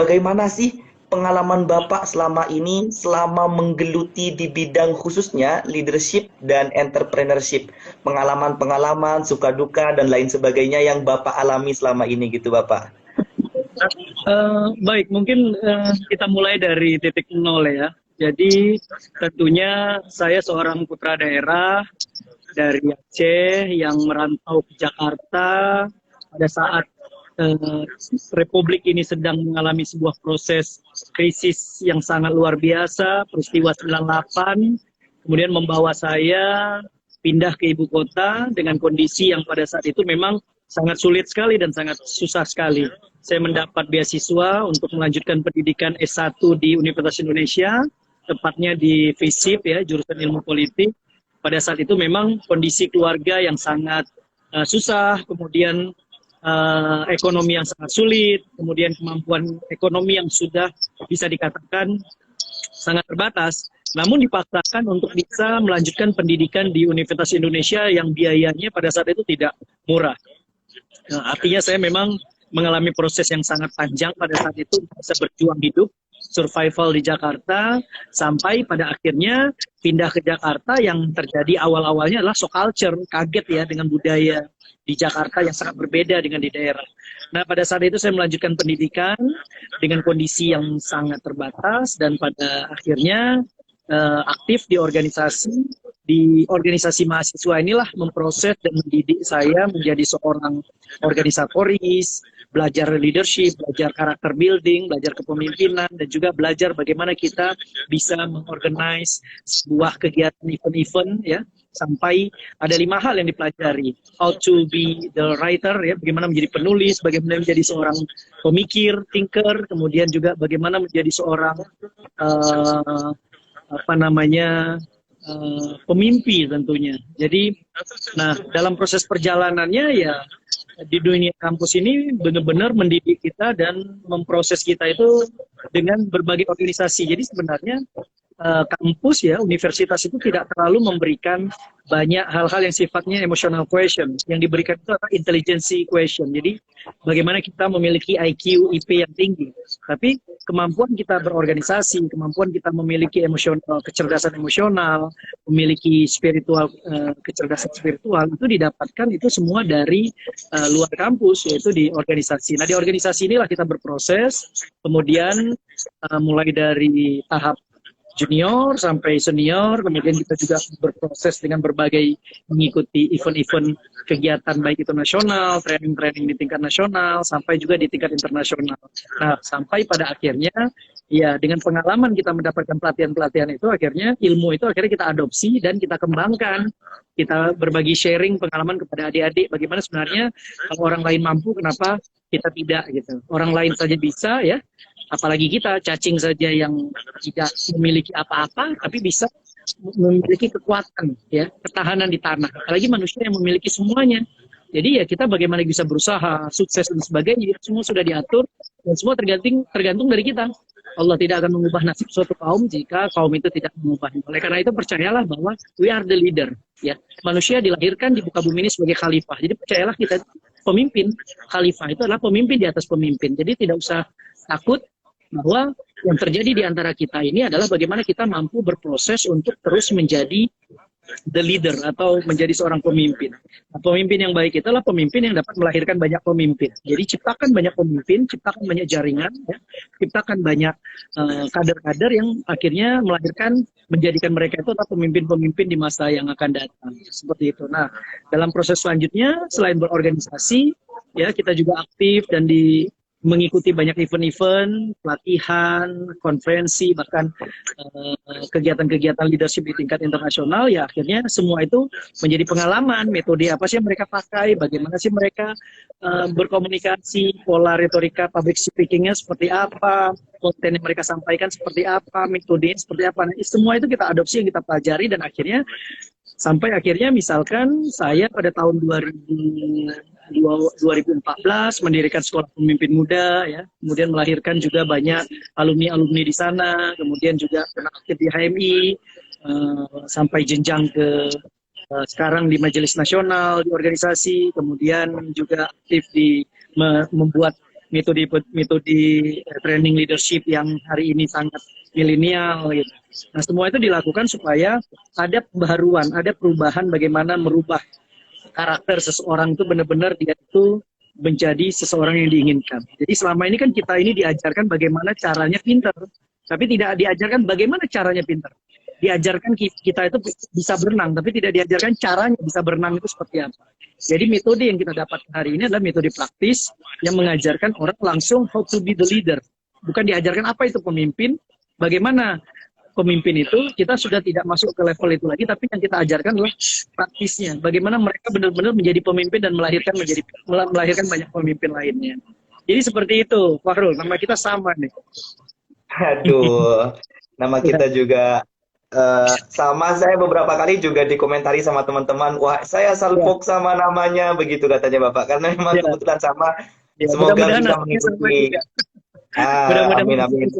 bagaimana sih pengalaman Bapak selama ini, selama menggeluti di bidang khususnya leadership dan entrepreneurship? Pengalaman-pengalaman, suka duka, dan lain sebagainya yang Bapak alami selama ini gitu Bapak. Baik, mungkin kita mulai dari titik nol ya. Jadi tentunya saya seorang putra daerah dari Aceh yang merantau ke Jakarta pada saat eh, Republik ini sedang mengalami sebuah proses krisis yang sangat luar biasa, peristiwa 98, kemudian membawa saya pindah ke ibu kota dengan kondisi yang pada saat itu memang sangat sulit sekali dan sangat susah sekali. Saya mendapat beasiswa untuk melanjutkan pendidikan S1 di Universitas Indonesia, tepatnya di FISIP ya, jurusan ilmu politik. Pada saat itu memang kondisi keluarga yang sangat susah, kemudian ekonomi yang sangat sulit, kemudian kemampuan ekonomi yang sudah bisa dikatakan sangat terbatas, namun dipaksakan untuk bisa melanjutkan pendidikan di Universitas Indonesia yang biayanya pada saat itu tidak murah. Nah, artinya saya memang mengalami proses yang sangat panjang pada saat itu, bisa berjuang hidup, survival di Jakarta, sampai pada akhirnya pindah ke Jakarta. Yang terjadi awal-awalnya adalah shock culture, kaget ya dengan budaya di Jakarta yang sangat berbeda dengan di daerah. Nah, pada saat itu saya melanjutkan pendidikan dengan kondisi yang sangat terbatas, dan pada akhirnya aktif di organisasi. Di organisasi mahasiswa inilah memproses dan mendidik saya menjadi seorang organisatoris, belajar leadership, belajar karakter building, belajar kepemimpinan, dan juga belajar bagaimana kita bisa mengorganize sebuah kegiatan event-event ya, sampai ada 5 hal yang dipelajari. How to be the writer ya, bagaimana menjadi penulis, bagaimana menjadi seorang pemikir, thinker, kemudian juga bagaimana menjadi seorang uh, apa namanya pemimpi tentunya. Jadi, nah dalam proses perjalanannya ya di dunia kampus ini benar-benar mendidik kita dan memproses kita itu dengan berbagai organisasi. Jadi sebenarnya kampus ya, universitas itu tidak terlalu memberikan banyak hal-hal yang sifatnya emotional question. Yang diberikan itu adalah intelligence question. Jadi bagaimana kita memiliki IQ, IP yang tinggi. Tapi kemampuan kita berorganisasi, kemampuan kita memiliki emosional, kecerdasan emosional, memiliki spiritual, kecerdasan spiritual, itu didapatkan itu semua dari luar kampus, yaitu di organisasi. Nah, di organisasi inilah kita berproses, kemudian mulai dari tahap junior sampai senior, kemudian kita juga berproses dengan berbagai mengikuti event-event kegiatan baik itu nasional, training-training di tingkat nasional, sampai juga di tingkat internasional. Nah, sampai pada akhirnya, ya dengan pengalaman kita mendapatkan pelatihan-pelatihan itu, akhirnya ilmu itu akhirnya kita adopsi dan kita kembangkan. Kita berbagi sharing pengalaman kepada adik-adik, bagaimana sebenarnya kalau orang lain mampu, kenapa kita tidak gitu. Orang lain saja bisa ya, apalagi kita cacing saja yang tidak memiliki apa-apa tapi bisa memiliki kekuatan ya, ketahanan di tanah, apalagi manusia yang memiliki semuanya. Jadi ya kita bagaimana bisa berusaha, sukses dan sebagainya, semua sudah diatur dan semua tergantung dari kita. Allah tidak akan mengubah nasib suatu kaum jika kaum itu tidak mengubahnya. Oleh karena itu percayalah bahwa we are the leader ya. Manusia dilahirkan di muka bumi ini sebagai khalifah. Jadi percayalah kita pemimpin. Khalifah itu adalah pemimpin di atas pemimpin. Jadi tidak usah takut bahwa yang terjadi di antara kita ini adalah bagaimana kita mampu berproses untuk terus menjadi the leader atau menjadi seorang pemimpin. Nah, pemimpin yang baik itu adalah pemimpin yang dapat melahirkan banyak pemimpin. Jadi ciptakan banyak pemimpin, ciptakan banyak jaringan, ya, ciptakan banyak kader-kader yang akhirnya melahirkan, menjadikan mereka itu adalah pemimpin-pemimpin di masa yang akan datang. Seperti itu. Nah, dalam proses selanjutnya, selain berorganisasi, ya kita juga aktif dan mengikuti banyak event-event, pelatihan, konferensi, bahkan kegiatan-kegiatan leadership di tingkat internasional. Ya akhirnya semua itu menjadi pengalaman, metode apa sih yang mereka pakai, bagaimana sih mereka berkomunikasi, pola retorika public speakingnya seperti apa, konten yang mereka sampaikan seperti apa, metodenya seperti apa. Nah, semua itu kita adopsi, yang kita pelajari, dan akhirnya sampai akhirnya misalkan saya pada tahun 2014 mendirikan Sekolah Pemimpin Muda, ya, kemudian melahirkan juga banyak alumni-alumni di sana, kemudian juga pernah aktif di HMI, sampai jenjang ke sekarang di Majelis Nasional, di organisasi, kemudian juga aktif di membuat metode metode training leadership yang hari ini sangat milenial gitu. Nah, semua itu dilakukan supaya ada pembaharuan, ada perubahan bagaimana merubah karakter seseorang itu benar-benar dia itu menjadi seseorang yang diinginkan. Jadi selama ini kan kita ini diajarkan bagaimana caranya pintar, tapi tidak diajarkan bagaimana caranya pintar. Diajarkan kita itu bisa berenang, tapi tidak diajarkan caranya bisa berenang itu seperti apa. Jadi metode yang kita dapat hari ini adalah metode praktis yang mengajarkan orang langsung how to be the leader. Bukan diajarkan apa itu pemimpin, bagaimana pemimpin itu, kita sudah tidak masuk ke level itu lagi, tapi yang kita ajarkan adalah praktisnya. Bagaimana mereka benar-benar menjadi pemimpin dan melahirkan banyak pemimpin lainnya. Jadi seperti itu, Fahrul, nama kita sama nih. Aduh, nama kita juga sama. Saya beberapa kali juga dikomentari sama teman-teman, wah saya salfok sama namanya, begitu katanya Bapak, karena memang kebetulan sama. Semoga bisa mengikuti. Amin, amin.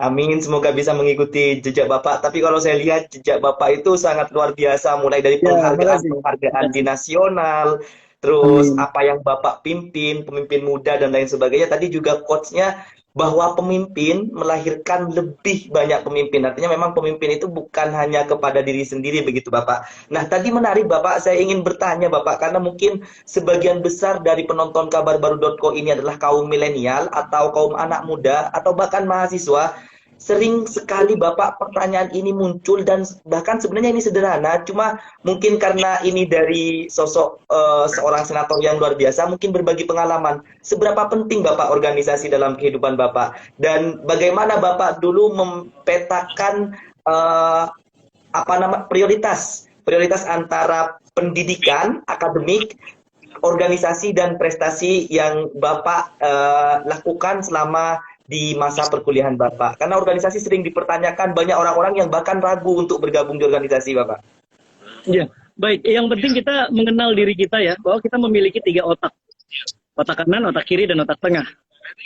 Amin, semoga bisa mengikuti jejak Bapak. Tapi kalau saya lihat jejak Bapak itu sangat luar biasa, mulai dari penghargaan di nasional, terus apa yang Bapak pimpin, pemimpin muda dan lain sebagainya. Tadi juga quotes-nya bahwa pemimpin melahirkan lebih banyak pemimpin. Artinya memang pemimpin itu bukan hanya kepada diri sendiri, begitu Bapak. Nah, tadi menarik Bapak, saya ingin bertanya Bapak, karena mungkin sebagian besar dari penonton kabarbaru.co ini adalah kaum milenial atau kaum anak muda atau bahkan mahasiswa. Sering sekali Bapak pertanyaan ini muncul, dan bahkan sebenarnya ini sederhana, cuma mungkin karena ini dari sosok seorang senator yang luar biasa, mungkin berbagi pengalaman. Seberapa penting Bapak organisasi dalam kehidupan Bapak? Dan bagaimana Bapak dulu mempetakan prioritas antara pendidikan, akademik, organisasi, dan prestasi yang Bapak lakukan selama di masa perkuliahan Bapak? Karena organisasi sering dipertanyakan, banyak orang-orang yang bahkan ragu untuk bergabung di organisasi Bapak. Ya, baik. Yang penting kita mengenal diri kita ya, bahwa kita memiliki 3 otak. Otak kanan, otak kiri, dan otak tengah.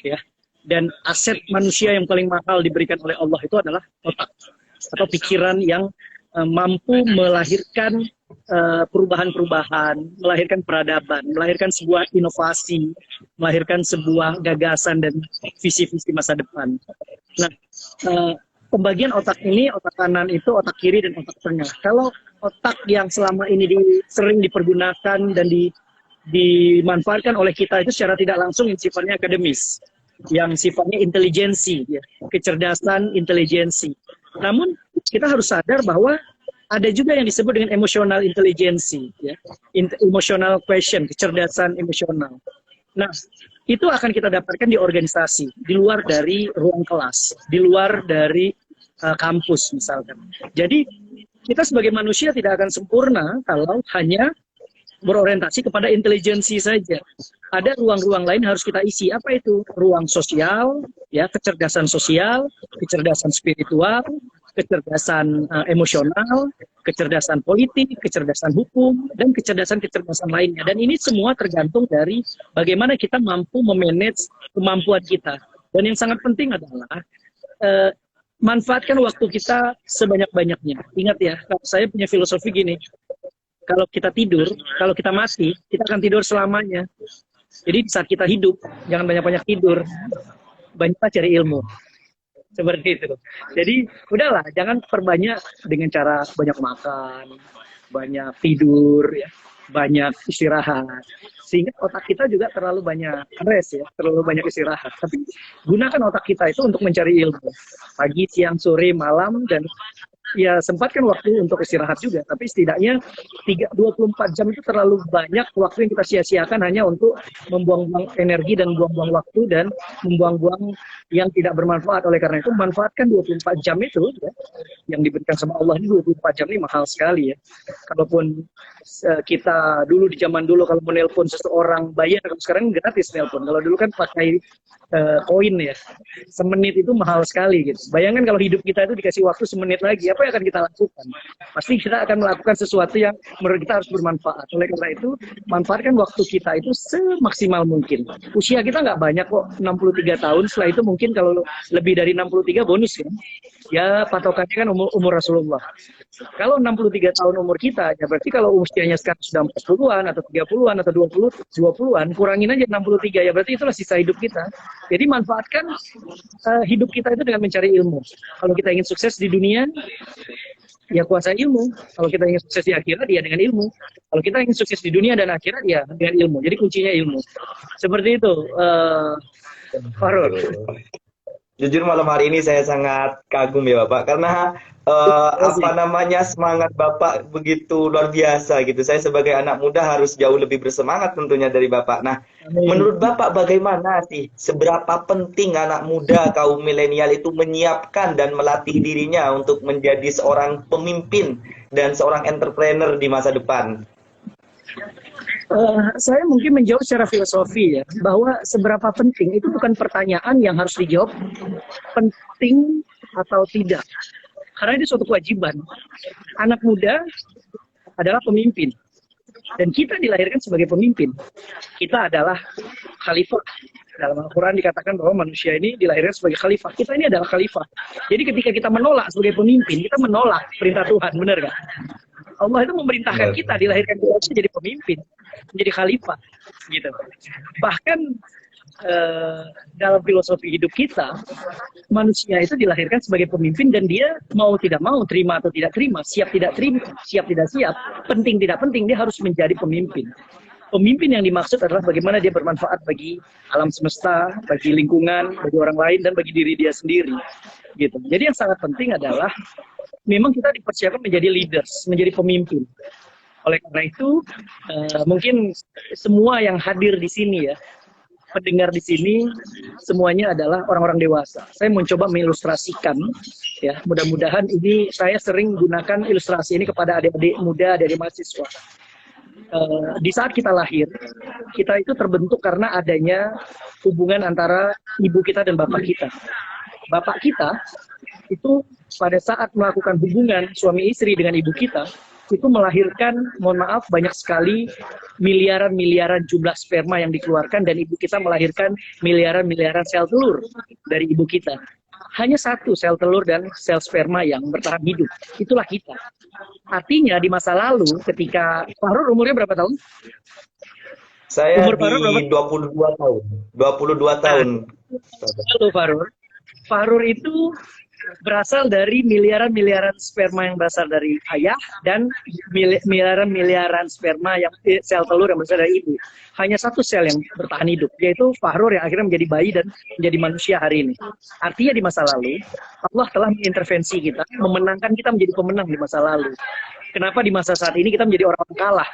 Ya. Dan aset manusia yang paling mahal diberikan oleh Allah itu adalah otak. Atau pikiran yang mampu melahirkan perubahan-perubahan, melahirkan peradaban, melahirkan sebuah inovasi, melahirkan sebuah gagasan dan visi-visi masa depan. Nah, pembagian otak ini, otak kanan itu, otak kiri, dan otak tengah. Kalau otak yang selama ini sering dipergunakan dan dimanfaatkan oleh kita itu secara tidak langsung yang sifatnya akademis, yang sifatnya intelijensi, ya, kecerdasan intelijensi. Namun kita harus sadar bahwa ada juga yang disebut dengan emotional intelligence, ya, emotional question, kecerdasan emosional. Nah, itu akan kita dapatkan di organisasi, di luar dari ruang kelas, di luar dari kampus misalkan. Jadi kita sebagai manusia tidak akan sempurna kalau hanya berorientasi kepada intelijensi saja. Ada ruang-ruang lain harus kita isi. Apa itu? Ruang sosial, ya, kecerdasan sosial, kecerdasan spiritual, kecerdasan emosional, kecerdasan politik, kecerdasan hukum, dan kecerdasan-kecerdasan lainnya. Dan ini semua tergantung dari bagaimana kita mampu memanage kemampuan kita. Dan yang sangat penting adalah manfaatkan waktu kita sebanyak-banyaknya. Ingat ya, saya punya filosofi gini, kalau kita tidur, kalau kita mati, kita akan tidur selamanya. Jadi saat kita hidup, jangan banyak-banyak tidur, banyaklah cari ilmu. Seperti itu. Jadi udahlah, jangan perbanyak dengan cara banyak makan, banyak tidur, ya, banyak istirahat. Sehingga otak kita juga terlalu banyak rest, ya, terlalu banyak istirahat. Tapi gunakan otak kita itu untuk mencari ilmu. Pagi, siang, sore, malam, dan ya sempatkan waktu untuk istirahat juga, tapi setidaknya 24 jam itu terlalu banyak waktu yang kita sia-siakan hanya untuk membuang-buang energi dan membuang-buang waktu dan membuang-buang yang tidak bermanfaat. Oleh karena itu manfaatkan 24 jam itu, ya, yang diberikan sama Allah ini. 24 jam ini mahal sekali, ya. Kalaupun kita dulu di zaman dulu kalau menelpon seseorang bayar, kalau sekarang gratis nelpon. Kalau dulu kan pakai koin, ya, semenit itu mahal sekali gitu. Bayangkan kalau hidup kita itu dikasih waktu semenit lagi, apa yang akan kita lakukan? Pasti kita akan melakukan sesuatu yang menurut kita harus bermanfaat. Oleh karena itu, manfaatkan waktu kita itu semaksimal mungkin. Usia kita nggak banyak kok, 63 tahun. Setelah itu mungkin kalau lebih dari 63 bonus, ya. Ya patokannya kan umur Rasulullah. Kalau 63 tahun umur kita, ya berarti kalau usianya sekarang sudah 40-an atau 30-an atau 20-an, kurangin aja 63, ya berarti itulah sisa hidup kita. Jadi manfaatkan hidup kita itu dengan mencari ilmu. Kalau kita ingin sukses di dunia, ya kuasai ilmu. Kalau kita ingin sukses di akhirat, ya dengan ilmu. Kalau kita ingin sukses di dunia dan akhirat, ya dengan ilmu. Jadi kuncinya ilmu. Seperti itu, Farul. Jujur malam hari ini saya sangat kagum ya Bapak karena apa namanya semangat Bapak begitu luar biasa gitu. Saya sebagai anak muda harus jauh lebih bersemangat tentunya dari Bapak. Nah, menurut Bapak bagaimana sih seberapa penting anak muda kaum milenial itu menyiapkan dan melatih dirinya untuk menjadi seorang pemimpin dan seorang entrepreneur di masa depan? Saya mungkin menjawab secara filosofi ya, bahwa seberapa penting itu bukan pertanyaan yang harus dijawab penting atau tidak. Karena itu suatu kewajiban. Anak muda adalah pemimpin. Dan kita dilahirkan sebagai pemimpin. Kita adalah khalifah. Dalam Al-Quran dikatakan bahwa manusia ini dilahirkan sebagai khalifah. Kita ini adalah khalifah. Jadi ketika kita menolak sebagai pemimpin, kita menolak perintah Tuhan, benar gak? Allah itu memerintahkan kita dilahirkan jadi pemimpin, menjadi khalifah, gitu. Bahkan dalam filosofi hidup kita, manusia itu dilahirkan sebagai pemimpin dan dia mau tidak mau, terima atau tidak terima, siap tidak siap, penting tidak penting, dia harus menjadi pemimpin. Pemimpin yang dimaksud adalah bagaimana dia bermanfaat bagi alam semesta, bagi lingkungan, bagi orang lain, dan bagi diri dia sendiri. Gitu. Jadi yang sangat penting adalah memang kita dipersiapkan menjadi leaders, menjadi pemimpin. Oleh karena itu, mungkin semua yang hadir di sini ya, pendengar di sini, semuanya adalah orang-orang dewasa. Saya mencoba mengilustrasikan, ya, mudah-mudahan ini saya sering gunakan ilustrasi ini kepada adik-adik muda, adik-adik mahasiswa. Di saat kita lahir, kita itu terbentuk karena adanya hubungan antara ibu kita dan bapak kita. Bapak kita itu pada saat melakukan hubungan suami istri dengan ibu kita, itu melahirkan, mohon maaf, banyak sekali miliaran-miliaran jumlah sperma yang dikeluarkan dan ibu kita melahirkan miliaran-miliaran sel telur dari ibu kita. Hanya satu sel telur dan sel sperma yang bertahan hidup. Itulah kita. Artinya di masa lalu ketika Farul umurnya berapa tahun? Saya umur Farul di 22 tahun. 22 tahun. Halo Farul. Farul itu berasal dari miliaran-miliaran sperma yang berasal dari ayah dan miliaran-miliaran sperma yang sel telur yang berasal dari ibu. Hanya satu sel yang bertahan hidup, yaitu Fahrur yang akhirnya menjadi bayi dan menjadi manusia hari ini. Artinya di masa lalu, Allah telah mengintervensi kita, memenangkan kita menjadi pemenang di masa lalu. Kenapa di masa saat ini kita menjadi orang kalah?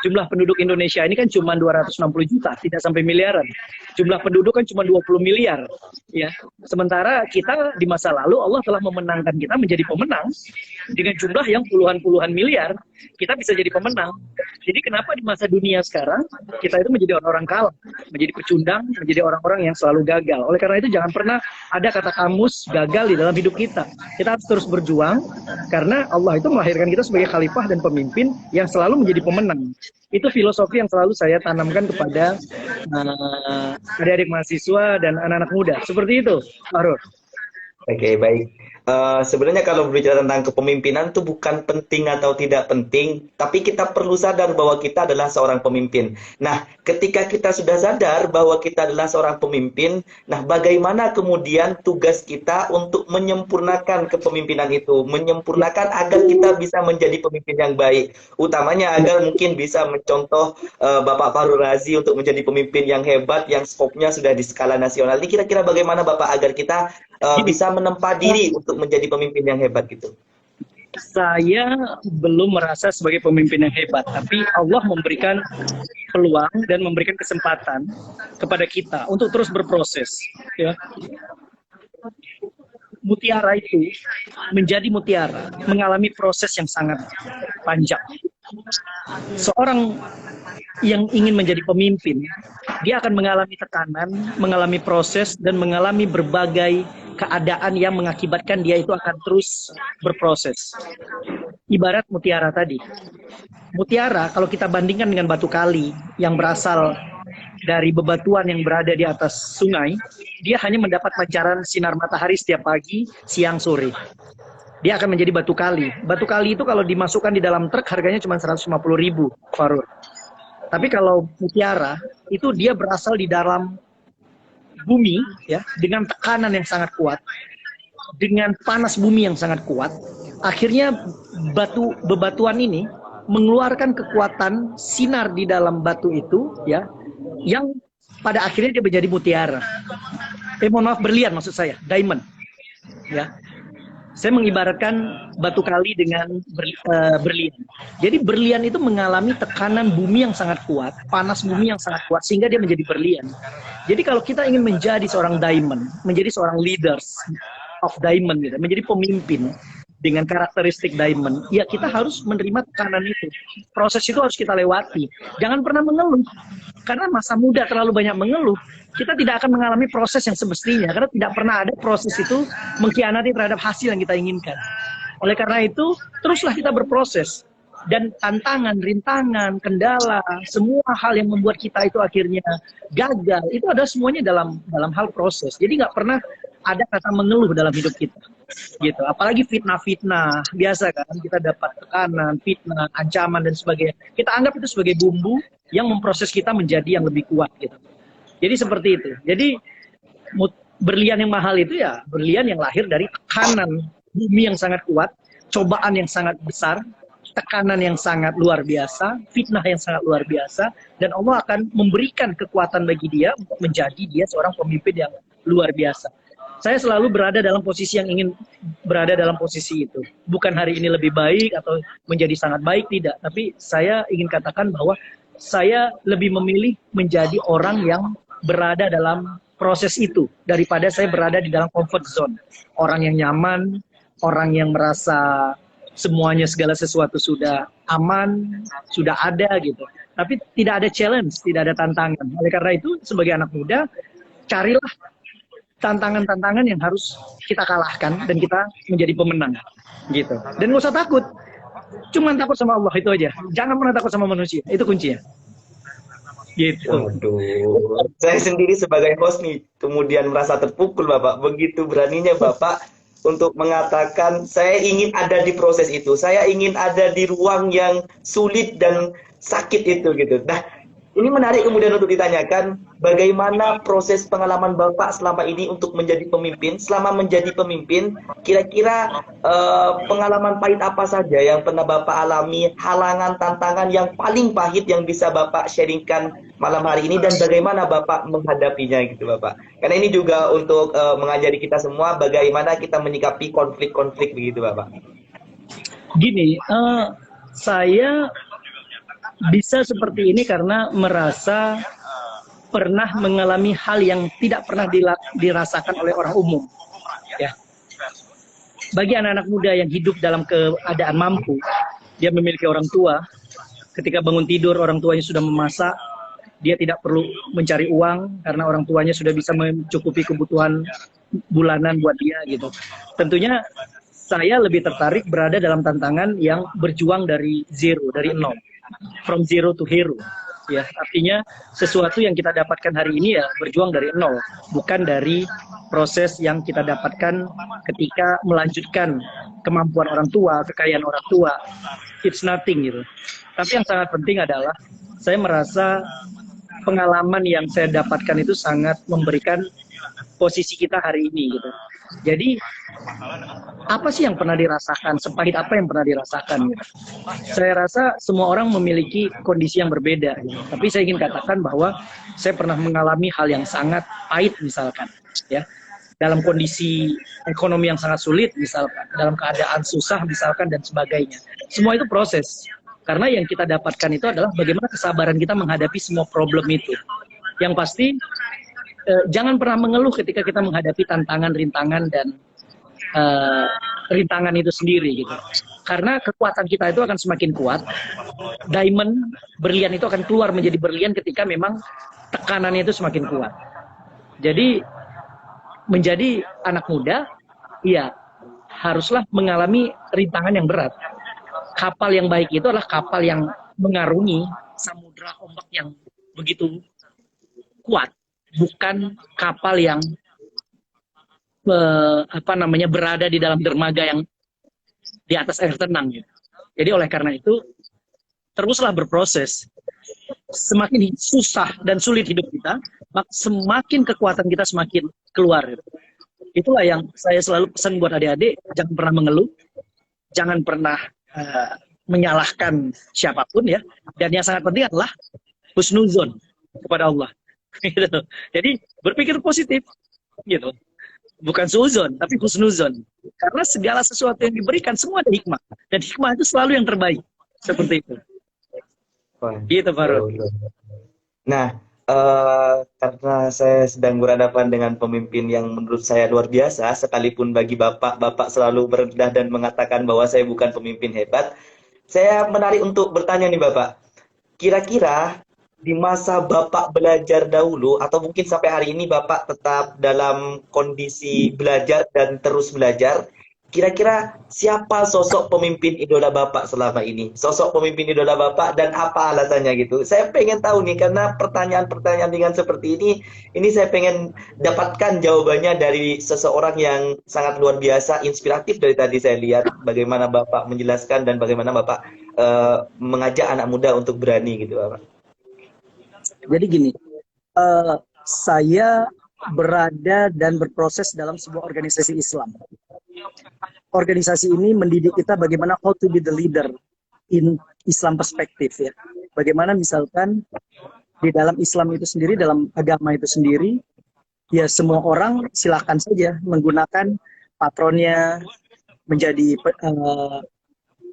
Jumlah penduduk Indonesia ini kan cuma 260 juta, tidak sampai miliaran. Jumlah penduduk kan cuma 20 miliar. Ya. Sementara kita di masa lalu Allah telah memenangkan kita menjadi pemenang dengan jumlah yang puluhan-puluhan miliar, kita bisa jadi pemenang. Jadi kenapa di masa dunia sekarang kita itu menjadi orang-orang kalah, menjadi pecundang, menjadi orang-orang yang selalu gagal. Oleh karena itu jangan pernah ada kata kamus gagal di dalam hidup kita. Kita harus terus berjuang karena Allah itu melahirkan kita sebagai khalifah dan pemimpin yang selalu menjadi pemenang. Itu filosofi yang selalu saya tanamkan kepada adik-adik mahasiswa dan anak-anak muda. Seperti itu, Farul. Oke, baik. Sebenarnya kalau berbicara tentang kepemimpinan itu bukan penting atau tidak penting, tapi kita perlu sadar bahwa kita adalah seorang pemimpin. Nah, ketika kita sudah sadar bahwa kita adalah seorang pemimpin, nah bagaimana kemudian tugas kita untuk menyempurnakan kepemimpinan itu, menyempurnakan agar kita bisa menjadi pemimpin yang baik, utamanya agar mungkin bisa mencontoh Bapak Fahrul Razi untuk menjadi pemimpin yang hebat, yang skopnya sudah di skala nasional. Ini kira-kira bagaimana Bapak agar kita bisa menempa diri untuk menjadi pemimpin yang hebat gitu? Saya belum merasa sebagai pemimpin yang hebat, tapi Allah memberikan peluang dan memberikan kesempatan kepada kita untuk terus berproses. Ya. Mutiara itu menjadi mutiara, mengalami proses yang sangat panjang. Seorang yang ingin menjadi pemimpin, dia akan mengalami tekanan, mengalami proses, dan mengalami berbagai keadaan yang mengakibatkan dia itu akan terus berproses. ibarat mutiara tadi. Mutiara kalau kita bandingkan dengan batu kali yang berasal dari bebatuan yang berada di atas sungai, dia hanya mendapat pancaran sinar matahari setiap pagi, siang, sore. Dia akan menjadi batu kali. Batu kali itu kalau dimasukkan di dalam truk harganya cuma 150.000, Farur. Tapi kalau mutiara itu dia berasal di dalam bumi, ya, dengan tekanan yang sangat kuat, dengan panas bumi yang sangat kuat. Akhirnya bebatuan ini mengeluarkan kekuatan sinar di dalam batu itu, ya, yang pada akhirnya dia menjadi mutiara. Mohon maaf, berlian maksud saya, diamond. Ya, saya mengibaratkan batu kali dengan berlian. Jadi berlian itu mengalami tekanan bumi yang sangat kuat, panas bumi yang sangat kuat, sehingga dia menjadi berlian. Jadi kalau kita ingin menjadi seorang diamond, menjadi seorang leaders of diamond, gitu, menjadi pemimpin dengan karakteristik diamond, ya kita harus menerima tekanan itu. Proses itu harus kita lewati. Jangan pernah mengeluh. Karena masa muda terlalu banyak mengeluh, kita tidak akan mengalami proses yang semestinya. Karena tidak pernah ada proses itu mengkhianati terhadap hasil yang kita inginkan. Oleh karena itu, teruslah kita berproses. Dan tantangan, rintangan, kendala, semua hal yang membuat kita itu akhirnya gagal, itu ada semuanya dalam hal proses. Jadi nggak pernah ada kata mengeluh dalam hidup kita. Gitu. Apalagi fitnah-fitnah, biasa kan, kita dapat tekanan, fitnah, ancaman, dan sebagainya. Kita anggap itu sebagai bumbu yang memproses kita menjadi yang lebih kuat. Gitu. Jadi seperti itu. Jadi berlian yang mahal itu ya berlian yang lahir dari tekanan bumi yang sangat kuat, cobaan yang sangat besar, tekanan yang sangat luar biasa, fitnah yang sangat luar biasa, dan Allah akan memberikan kekuatan bagi dia untuk menjadi dia seorang pemimpin yang luar biasa. Saya selalu berada dalam posisi yang ingin berada dalam posisi itu. Bukan hari ini lebih baik atau menjadi sangat baik, tidak. Tapi saya ingin katakan bahwa saya lebih memilih menjadi orang yang berada dalam proses itu daripada saya berada di dalam comfort zone. Orang yang nyaman, orang yang merasa semuanya segala sesuatu sudah aman, sudah ada gitu. Tapi tidak ada challenge, tidak ada tantangan. Oleh karena itu sebagai anak muda, carilah tantangan-tantangan yang harus kita kalahkan dan kita menjadi pemenang gitu. Dan nggak usah takut, cuman takut sama Allah itu aja. Jangan pernah takut sama manusia, itu kuncinya. Gitu. Waduh, saya sendiri sebagai host nih kemudian merasa terpukul Bapak. Begitu beraninya Bapak untuk mengatakan saya ingin ada di proses itu, saya ingin ada di ruang yang sulit dan sakit itu gitu. Nah, ini menarik kemudian untuk ditanyakan bagaimana proses pengalaman Bapak selama ini untuk menjadi pemimpin. Selama menjadi pemimpin, kira-kira pengalaman pahit apa saja yang pernah Bapak alami, halangan, tantangan yang paling pahit yang bisa Bapak sharingkan malam hari ini dan bagaimana Bapak menghadapinya gitu Bapak. Karena ini juga untuk mengajari kita semua bagaimana kita menyikapi konflik-konflik begitu Bapak. Gini, saya bisa seperti ini karena merasa pernah mengalami hal yang tidak pernah dirasakan oleh orang umum. Ya. Bagi anak-anak muda yang hidup dalam keadaan mampu, dia memiliki orang tua, ketika bangun tidur orang tuanya sudah memasak, dia tidak perlu mencari uang karena orang tuanya sudah bisa mencukupi kebutuhan bulanan buat dia gitu. Tentunya saya lebih tertarik berada dalam tantangan yang berjuang dari zero, dari nol. From zero to hero, ya artinya sesuatu yang kita dapatkan hari ini ya berjuang dari nol, bukan dari proses yang kita dapatkan ketika melanjutkan kemampuan orang tua, kekayaan orang tua. It's nothing gitu. Tapi yang sangat penting adalah saya merasa pengalaman yang saya dapatkan itu sangat memberikan posisi kita hari ini gitu. Jadi apa sih yang pernah dirasakan, sepahit apa yang pernah dirasakan gitu. Saya rasa semua orang memiliki kondisi yang berbeda gitu. Tapi saya ingin katakan bahwa saya pernah mengalami hal yang sangat pahit misalkan ya, dalam kondisi ekonomi yang sangat sulit misalkan, dalam keadaan susah misalkan dan sebagainya. Semua itu proses. Karena yang kita dapatkan itu adalah bagaimana kesabaran kita menghadapi semua problem itu. Yang pasti jangan pernah mengeluh ketika kita menghadapi tantangan, rintangan, dan rintangan itu sendiri gitu. Karena kekuatan kita itu akan semakin kuat. Diamond, berlian itu akan keluar menjadi berlian ketika memang tekanannya itu semakin kuat. Jadi menjadi anak muda, ya haruslah mengalami rintangan yang berat. kapal yang baik itu adalah kapal yang mengarungi samudra ombak yang begitu kuat, bukan kapal yang berada di dalam dermaga yang di atas air tenang gitu. Jadi oleh karena itu teruslah berproses. Semakin susah dan sulit hidup kita, semakin kekuatan kita semakin keluar gitu. Itulah yang saya selalu pesan buat adik-adik, jangan pernah mengeluh, jangan pernah menyalahkan siapapun ya. Dan yang sangat penting adalah husnuzon kepada Allah. Gitu. Jadi berpikir positif gitu. Bukan suuzon, tapi husnuzon. Karena segala sesuatu yang diberikan semua ada hikmah. Dan hikmah itu selalu yang terbaik. Seperti itu. Wah, Gitu, Farul. Nah, karena saya sedang berhadapan dengan pemimpin yang menurut saya luar biasa, sekalipun bagi Bapak, Bapak selalu merendah dan mengatakan bahwa saya bukan pemimpin hebat. Saya menarik untuk bertanya nih Bapak, kira-kira di masa Bapak belajar dahulu, atau mungkin sampai hari ini Bapak tetap dalam kondisi belajar dan terus belajar, kira-kira siapa sosok pemimpin idola Bapak selama ini? Sosok pemimpin idola Bapak dan apa alasannya gitu? Saya pengen tahu nih, karena pertanyaan-pertanyaan dengan seperti ini saya pengen dapatkan jawabannya dari seseorang yang sangat luar biasa, inspiratif dari tadi saya lihat bagaimana Bapak menjelaskan dan bagaimana Bapak mengajak anak muda untuk berani gitu Bapak. Jadi gini, saya berada dan berproses dalam sebuah organisasi Islam. Organisasi ini mendidik kita bagaimana how to be the leader in Islam perspektif ya. Bagaimana misalkan di dalam Islam itu sendiri, dalam agama itu sendiri, ya semua orang silahkan saja menggunakan patronnya, menjadi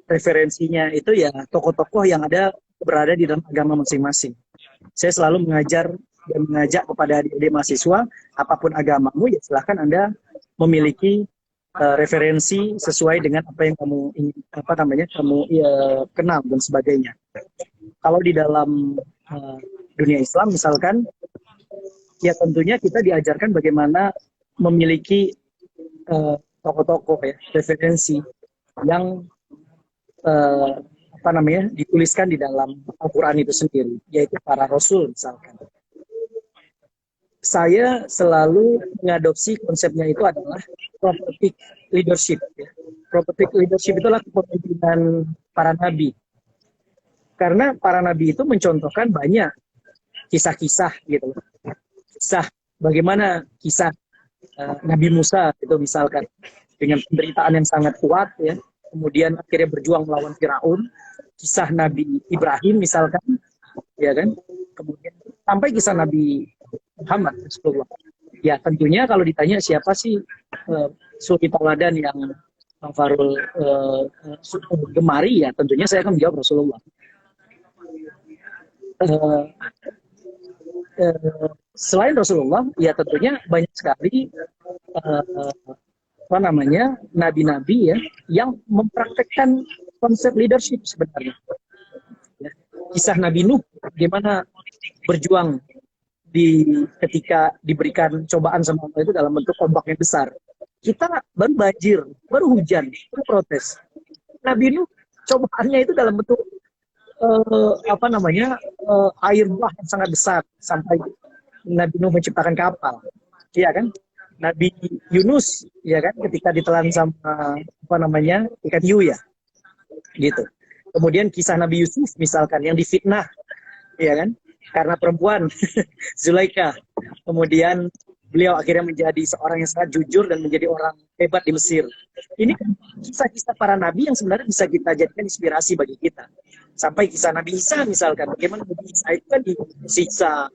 referensinya itu ya tokoh-tokoh yang ada berada di dalam agama masing-masing. Saya selalu mengajar dan mengajak kepada adik-adik mahasiswa, apapun agamamu ya silahkan Anda memiliki referensi sesuai dengan apa yang kamu ingin, kamu kenal dan sebagainya. Kalau di dalam dunia Islam misalkan, ya tentunya kita diajarkan bagaimana memiliki tokoh-tokoh ya, referensi yang dituliskan di dalam Al-Quran itu sendiri, yaitu para Rasul misalkan. Saya selalu mengadopsi konsepnya itu adalah prophetic leadership. Ya. Prophetic leadership itulah kepemimpinan para nabi. Karena para nabi itu mencontohkan banyak kisah-kisah gitu. Kisah bagaimana kisah Nabi Musa itu misalkan dengan penderitaan yang sangat kuat ya. Kemudian akhirnya berjuang melawan Firaun, kisah Nabi Ibrahim misalkan, ya kan? Kemudian sampai kisah Nabi Muhammad Rasulullah. Ya tentunya kalau ditanya siapa sih suri tauladan yang Bang Farul gemari, ya tentunya saya akan menjawab Rasulullah. Selain Rasulullah, ya tentunya banyak sekali nabi-nabi ya yang mempraktekkan konsep leadership sebenarnya. Ya. Kisah Nabi Nuh bagaimana berjuang ketika diberikan cobaan sama Allah itu dalam bentuk ombak yang besar. Kita baru banjir, baru hujan, baru protes. Nabi Nuh cobaannya itu dalam bentuk air bah yang sangat besar sampai Nabi Nuh menciptakan kapal. Iya kan? Nabi Yunus ya kan ketika ditelan sama ikan hiu ya. Gitu. Kemudian kisah Nabi Yusuf misalkan yang difitnah ya kan? Karena perempuan Zulaikha. Kemudian beliau akhirnya menjadi seorang yang sangat jujur dan menjadi orang hebat di Mesir. Ini kan kisah-kisah para nabi yang sebenarnya bisa kita jadikan inspirasi bagi kita. Sampai kisah Nabi Isa misalkan, bagaimana Nabi Isa itu kan disiksa,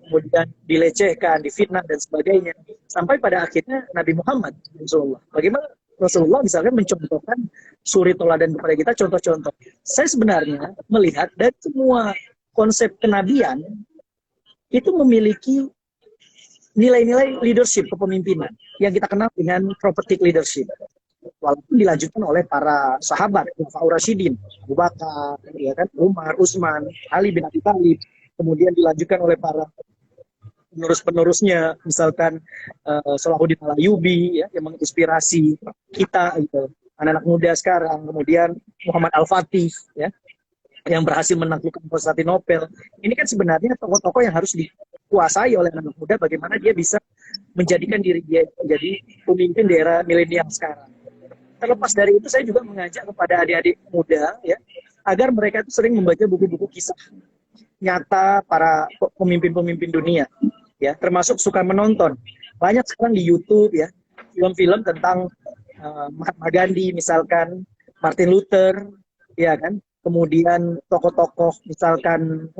kemudian dilecehkan, difitnah dan sebagainya. Sampai pada akhirnya Nabi Muhammad Rasulullah. Bagaimana Rasulullah misalkan mencontohkan suri teladan kepada kita contoh-contoh. Saya sebenarnya melihat dari semua konsep kenabian itu memiliki nilai-nilai leadership kepemimpinan yang kita kenal dengan prophetic leadership. Walaupun dilanjutkan oleh para sahabat, Khulafaur Rasyidin, Abu Bakar, ya kan, Umar, Utsman, Ali bin Abi Thalib, kemudian dilanjutkan oleh para penerus-penerusnya, misalkan Salahuddin Al-Ayyubi ya, yang menginspirasi kita gitu. anak-anak muda sekarang, kemudian Muhammad Al-Fatih, ya, yang berhasil menaklukkan Konstantinopel. Ini kan sebenarnya tokoh-tokoh yang harus dikuasai oleh anak muda, bagaimana dia bisa menjadikan diri dia menjadi pemimpin di era milenial sekarang. Terlepas dari itu, saya juga mengajak kepada adik-adik muda, ya, agar mereka itu sering membaca buku-buku kisah nyata para pemimpin-pemimpin dunia, ya, termasuk suka menonton. Banyak sekarang di YouTube, ya, film-film tentang Mahatma Gandhi misalkan, Martin Luther, ya kan, kemudian tokoh-tokoh misalkan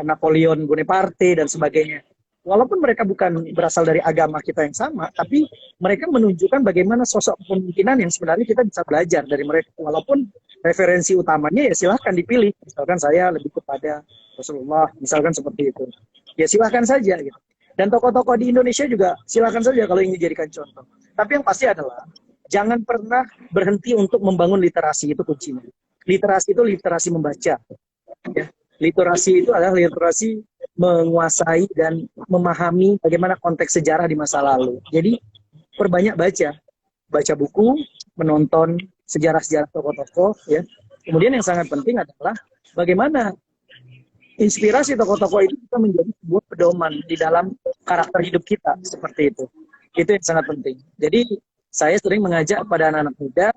Napoleon Bonaparte dan sebagainya. Walaupun mereka bukan berasal dari agama kita yang sama, tapi mereka menunjukkan bagaimana sosok kepemimpinan yang sebenarnya kita bisa belajar dari mereka. Walaupun referensi utamanya ya silahkan dipilih. Misalkan saya lebih kepada Rasulullah, misalkan seperti itu. Ya silahkan saja gitu. Dan tokoh-tokoh di Indonesia juga silakan saja kalau ingin dijadikan contoh. Tapi yang pasti adalah jangan pernah berhenti untuk membangun literasi, itu kuncinya. Literasi itu literasi membaca. Ya. Literasi itu adalah literasi menguasai dan memahami bagaimana konteks sejarah di masa lalu. Jadi perbanyak baca buku, menonton sejarah-sejarah tokoh-tokoh. Ya. Kemudian yang sangat penting adalah bagaimana inspirasi tokoh-tokoh itu bisa menjadi sebuah pedoman di dalam karakter hidup kita, seperti itu. Itu yang sangat penting. Jadi saya sering mengajak pada anak-anak muda,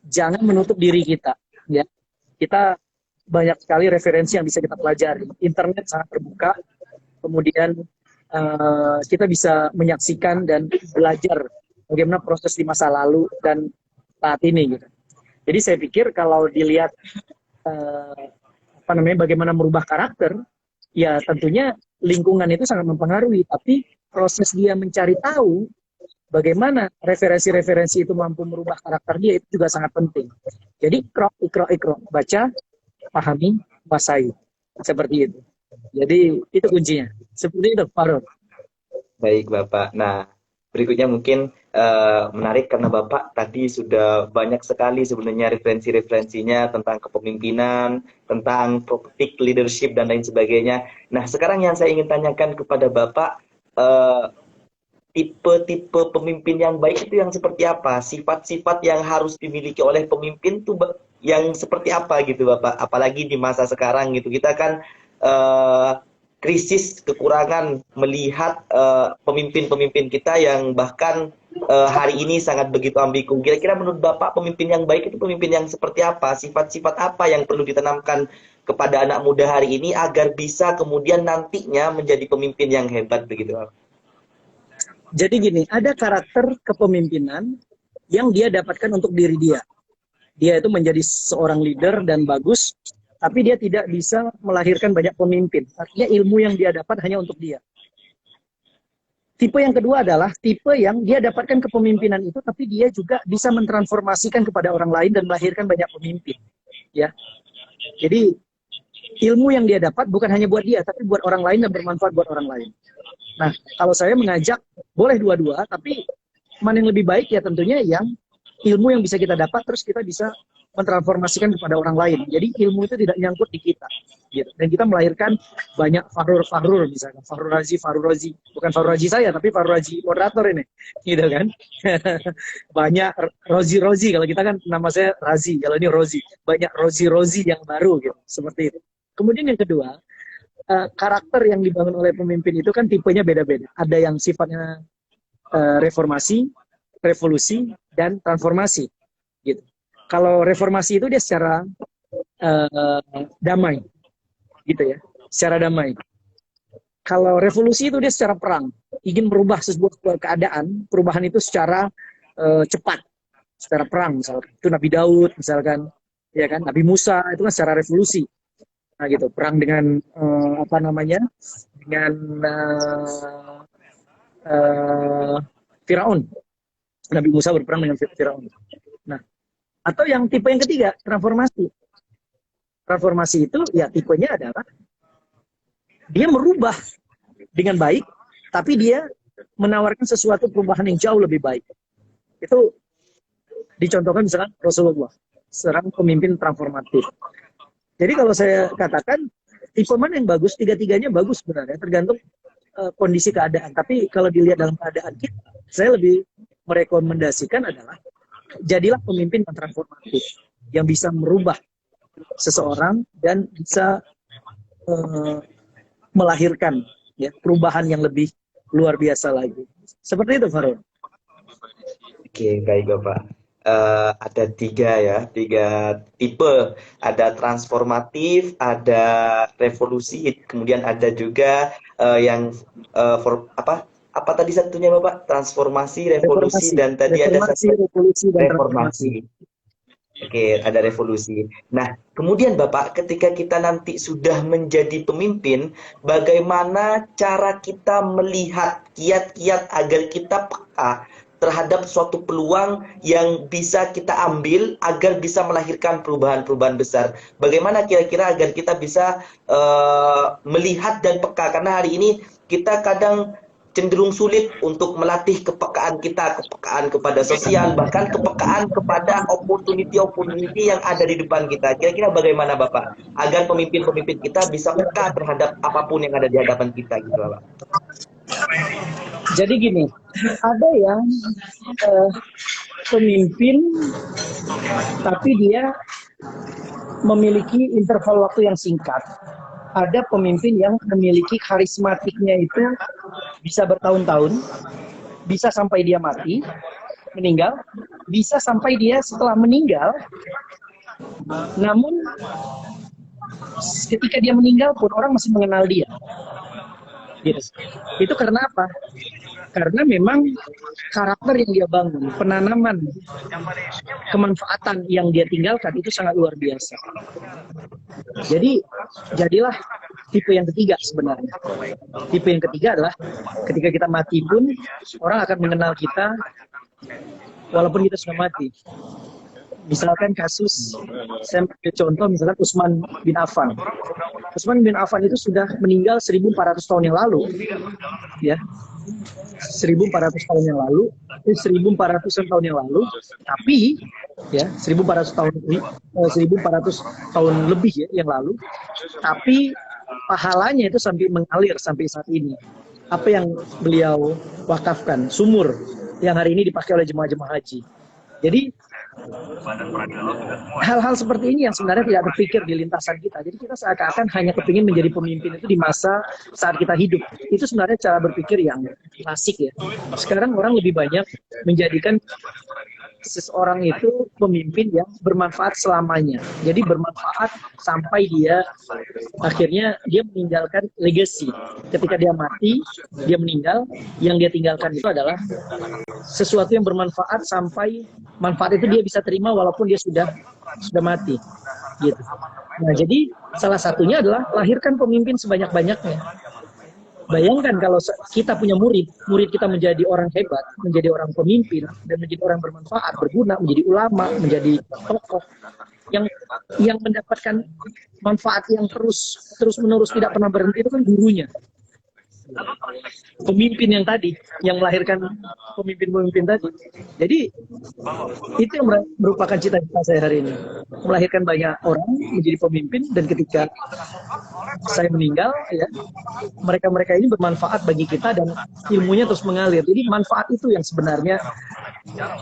jangan menutup diri kita. Ya, kita banyak sekali referensi yang bisa kita pelajari. Internet sangat terbuka. Kemudian kita bisa menyaksikan dan belajar bagaimana proses di masa lalu dan saat ini. Gitu. Jadi saya pikir kalau dilihat bagaimana merubah karakter, ya tentunya lingkungan itu sangat mempengaruhi. Tapi proses dia mencari tahu bagaimana referensi-referensi itu mampu merubah karakter dia itu juga sangat penting. Jadi ikro, baca, pahami, kuasai, seperti itu. Jadi itu kuncinya. Seperti itu, Farul. Baik, Bapak. Nah, berikutnya mungkin menarik karena Bapak tadi sudah banyak sekali sebenarnya referensi-referensinya tentang kepemimpinan, tentang peak leadership dan lain sebagainya. Nah, sekarang yang saya ingin tanyakan kepada Bapak, tipe-tipe pemimpin yang baik itu yang seperti apa? Sifat-sifat yang harus dimiliki oleh pemimpin itu yang seperti apa gitu, Bapak? Apalagi di masa sekarang gitu. Kita kan krisis kekurangan melihat pemimpin-pemimpin kita yang bahkan hari ini sangat begitu ambigu. Kira-kira menurut Bapak pemimpin yang baik itu pemimpin yang seperti apa? Sifat-sifat apa yang perlu ditanamkan kepada anak muda hari ini agar bisa kemudian nantinya menjadi pemimpin yang hebat begitu, Bapak? Jadi gini, ada karakter kepemimpinan yang dia dapatkan untuk diri dia. Dia itu menjadi seorang leader dan bagus, tapi dia tidak bisa melahirkan banyak pemimpin. Artinya ilmu yang dia dapat hanya untuk dia. Tipe yang kedua adalah tipe yang dia dapatkan kepemimpinan itu, tapi dia juga bisa mentransformasikan kepada orang lain dan melahirkan banyak pemimpin. Ya, jadi ilmu yang dia dapat bukan hanya buat dia, tapi buat orang lain dan bermanfaat buat orang lain. Nah, kalau saya mengajak, boleh dua-dua, tapi mana yang lebih baik ya tentunya yang ilmu yang bisa kita dapat, terus kita bisa mentransformasikan kepada orang lain. Jadi ilmu itu tidak nyangkut di kita. Gitu. Dan kita melahirkan banyak Fahrur misalnya. Fahrur Razi. Bukan Fahrur Razi saya, tapi Fahrur Razi moderator ini. Gitu kan. Banyak Rozi. Kalau kita kan nama saya Razi. Kalau ini Rozi. Banyak Rozi yang baru. Gitu. Seperti itu. Kemudian yang kedua, karakter yang dibangun oleh pemimpin itu kan tipenya beda-beda. Ada yang sifatnya reformasi, revolusi, dan transformasi. Gitu. Kalau reformasi itu dia secara damai, gitu ya, secara damai. Kalau revolusi itu dia secara perang, ingin merubah sebuah keadaan, perubahan itu secara cepat, secara perang misalkan. Itu Nabi Daud misalkan, ya kan, Nabi Musa itu kan secara revolusi. Nah gitu, perang dengan dengan Firaun. Nabi Musa berperang dengan Firaun. Nah, atau yang tipe yang ketiga, transformasi. Transformasi itu ya tipenya adalah dia merubah dengan baik, tapi dia menawarkan sesuatu perubahan yang jauh lebih baik. Itu dicontohkan misalkan Rasulullah, seorang pemimpin transformatif. Jadi kalau saya katakan tipe mana yang bagus, tiga-tiganya bagus sebenarnya, tergantung kondisi keadaan. Tapi kalau dilihat dalam keadaan kita, Saya lebih merekomendasikan adalah jadilah pemimpin yang transformatif, yang bisa merubah seseorang dan bisa melahirkan ya perubahan yang lebih luar biasa lagi. Seperti itu, Farul. Oke, baik Bapak. Ada tiga tipe. Ada transformatif, ada revolusi, kemudian ada juga apa tadi satunya Bapak? Transformasi, revolusi, dan tadi ada satu Revolusi, dan transformasi. reformasi. Oke, ada revolusi. Nah, kemudian Bapak, ketika kita nanti sudah menjadi pemimpin, bagaimana cara kita melihat kiat-kiat agar kita peka terhadap suatu peluang yang bisa kita ambil agar bisa melahirkan perubahan-perubahan besar. Bagaimana kira-kira agar kita bisa melihat dan peka? Karena hari ini kita kadang cenderung sulit untuk melatih kepekaan kita, kepekaan kepada sosial, bahkan kepekaan kepada opportunity yang ada di depan kita. Kira-kira bagaimana Bapak? Agar pemimpin-pemimpin kita bisa peka terhadap apapun yang ada di hadapan kita, gitu Bapak. Jadi gini, ada yang pemimpin tapi dia memiliki interval waktu yang singkat. Ada pemimpin yang memiliki karismatiknya itu bisa bertahun-tahun, bisa sampai dia mati, meninggal, bisa sampai dia setelah meninggal, namun ketika dia meninggal pun orang masih mengenal dia. Gitu. Itu karena apa? Karena memang karakter yang dia bangun, penanaman, kemanfaatan yang dia tinggalkan itu sangat luar biasa. Jadi, jadilah tipe yang ketiga sebenarnya. Tipe yang ketiga adalah ketika kita mati pun orang akan mengenal kita walaupun kita sudah mati. Misalkan kasus, saya ambil contoh misalkan Utsman bin Affan. Utsman bin Affan itu sudah meninggal 1400 tahun yang lalu. Ya. 1400 tahun yang lalu, 1400 tahun yang lalu, tapi ya 1400 tahun lebih ya yang lalu, tapi pahalanya itu sampai mengalir sampai saat ini. Apa yang beliau wakafkan, sumur yang hari ini dipakai oleh jemaah-jemaah haji. Jadi hal-hal seperti ini yang sebenarnya tidak terpikir di lintasan kita. Jadi kita seakan-akan hanya kepingin menjadi pemimpin itu di masa saat kita hidup. Itu sebenarnya cara berpikir yang klasik ya. Sekarang orang lebih banyak menjadikan seseorang itu pemimpin yang bermanfaat selamanya. Jadi bermanfaat sampai dia akhirnya dia meninggalkan legacy. Ketika dia mati, dia meninggal, yang dia tinggalkan itu adalah sesuatu yang bermanfaat sampai manfaat itu dia bisa terima walaupun dia sudah mati. Gitu. Nah, jadi salah satunya adalah lahirkan pemimpin sebanyak-banyaknya. Bayangkan kalau kita punya murid kita menjadi orang hebat, menjadi orang pemimpin, dan menjadi orang bermanfaat, berguna, menjadi ulama, menjadi tokoh yang mendapatkan manfaat yang terus menerus tidak pernah berhenti, itu kan gurunya. Pemimpin yang tadi, yang melahirkan pemimpin-pemimpin tadi. Jadi itu yang merupakan cita-cita saya hari ini, melahirkan banyak orang menjadi pemimpin, dan ketika saya meninggal, ya mereka ini bermanfaat bagi kita dan ilmunya terus mengalir. Jadi manfaat itu yang sebenarnya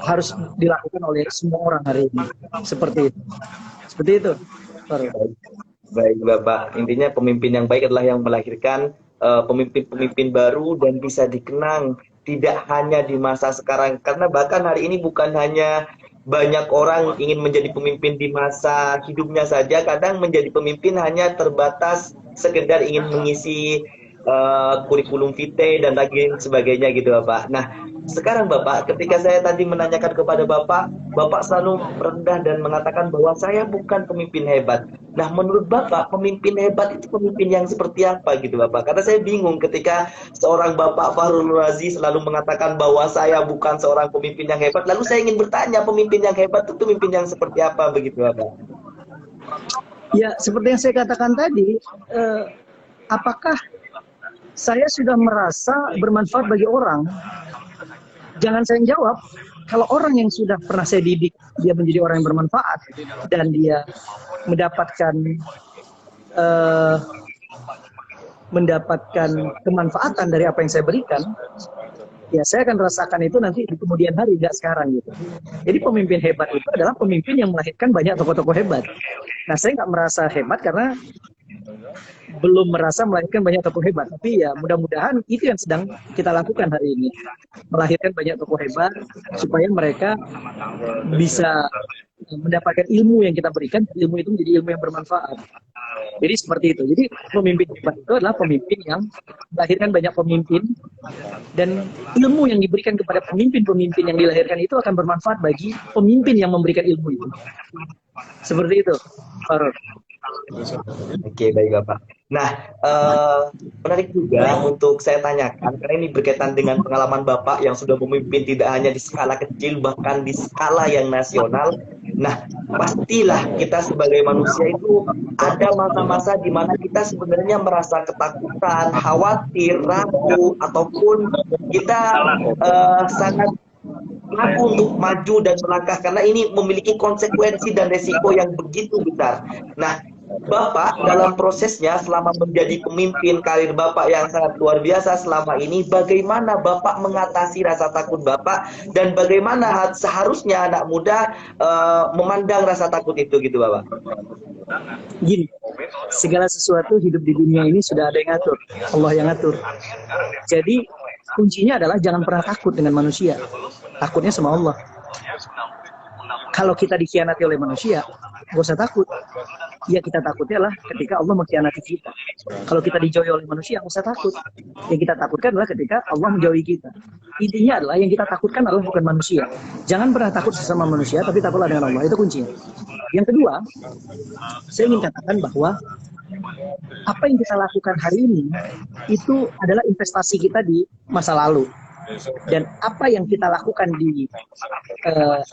harus dilakukan oleh semua orang hari ini. Seperti itu. Baik Bapak, intinya pemimpin yang baik adalah yang melahirkan pemimpin-pemimpin baru dan bisa dikenang tidak hanya di masa sekarang, karena bahkan hari ini bukan hanya banyak orang ingin menjadi pemimpin di masa hidupnya saja, kadang menjadi pemimpin hanya terbatas sekedar ingin mengisi kurikulum vitae dan lain sebagainya gitu Bapak. Nah, sekarang Bapak, ketika saya tadi menanyakan kepada Bapak selalu merendah dan mengatakan bahwa saya bukan pemimpin hebat. Nah, menurut Bapak, pemimpin hebat itu pemimpin yang seperti apa gitu Bapak? Karena saya bingung ketika seorang Bapak Fahrul Razi selalu mengatakan bahwa saya bukan seorang pemimpin yang hebat. Lalu saya ingin bertanya, pemimpin yang hebat itu pemimpin yang seperti apa begitu Bapak? Ya, seperti yang saya katakan tadi, apakah saya sudah merasa bermanfaat bagi orang? Jangan saya jawab. Kalau orang yang sudah pernah saya didik, dia menjadi orang yang bermanfaat dan dia mendapatkan kemanfaatan dari apa yang saya berikan, ya saya akan rasakan itu nanti di kemudian hari, nggak sekarang gitu. Jadi pemimpin hebat itu adalah pemimpin yang melahirkan banyak tokoh-tokoh hebat. Nah, saya nggak merasa hebat karena belum merasa melahirkan banyak tokoh hebat, tapi ya mudah-mudahan itu yang sedang kita lakukan hari ini, melahirkan banyak tokoh hebat supaya mereka bisa mendapatkan ilmu yang kita berikan, ilmu itu menjadi ilmu yang bermanfaat. Jadi seperti itu. Jadi pemimpin hebat itu adalah pemimpin yang melahirkan banyak pemimpin, dan ilmu yang diberikan kepada pemimpin-pemimpin yang dilahirkan itu akan bermanfaat bagi pemimpin yang memberikan ilmu itu. Seperti itu, Farul. Oke, baik Bapak. Nah, menarik juga untuk saya tanyakan, karena ini berkaitan dengan pengalaman Bapak yang sudah memimpin tidak hanya di skala kecil, bahkan di skala yang nasional. Nah, pastilah kita sebagai manusia itu ada masa-masa di mana kita sebenarnya merasa ketakutan, khawatir, ragu, ataupun kita sangat ragu untuk maju dan melangkah karena ini memiliki konsekuensi dan resiko yang begitu besar. Nah, Bapak dalam prosesnya selama menjadi pemimpin, karir Bapak yang sangat luar biasa selama ini, bagaimana Bapak mengatasi rasa takut Bapak dan bagaimana seharusnya anak muda memandang rasa takut itu gitu Bapak? Gini, segala sesuatu hidup di dunia ini sudah ada yang ngatur, Allah yang ngatur. Jadi kuncinya adalah jangan pernah takut dengan manusia, takutnya sama Allah. Kalau kita dikhianati oleh manusia, gak usah takut. Ya kita takutnya lah ketika Allah mengkhianati kita. Kalau kita dijauhi oleh manusia, gak usah takut. Yang kita takutkan adalah ketika Allah menjauhi kita. Intinya adalah yang kita takutkan adalah bukan manusia. Jangan pernah takut sesama manusia, tapi takutlah dengan Allah. Itu kuncinya. Yang kedua, saya ingin katakan bahwa apa yang kita lakukan hari ini itu adalah investasi kita di masa lalu. Dan apa yang kita lakukan di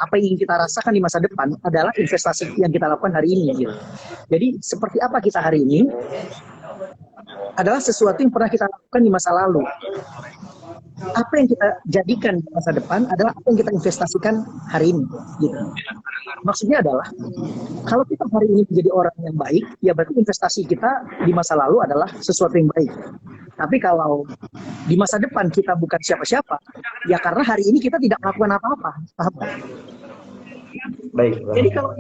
apa yang kita rasakan di masa depan adalah investasi yang kita lakukan hari ini gitu. Jadi seperti apa kita hari ini adalah sesuatu yang pernah kita lakukan di masa lalu. Apa yang kita jadikan di masa depan adalah apa yang kita investasikan hari ini gitu. Maksudnya adalah kalau kita hari ini menjadi orang yang baik, ya berarti investasi kita di masa lalu adalah sesuatu yang baik. Tapi kalau di masa depan kita bukan siapa-siapa, ya karena hari ini kita tidak melakukan apa-apa. Baik. Jadi kalau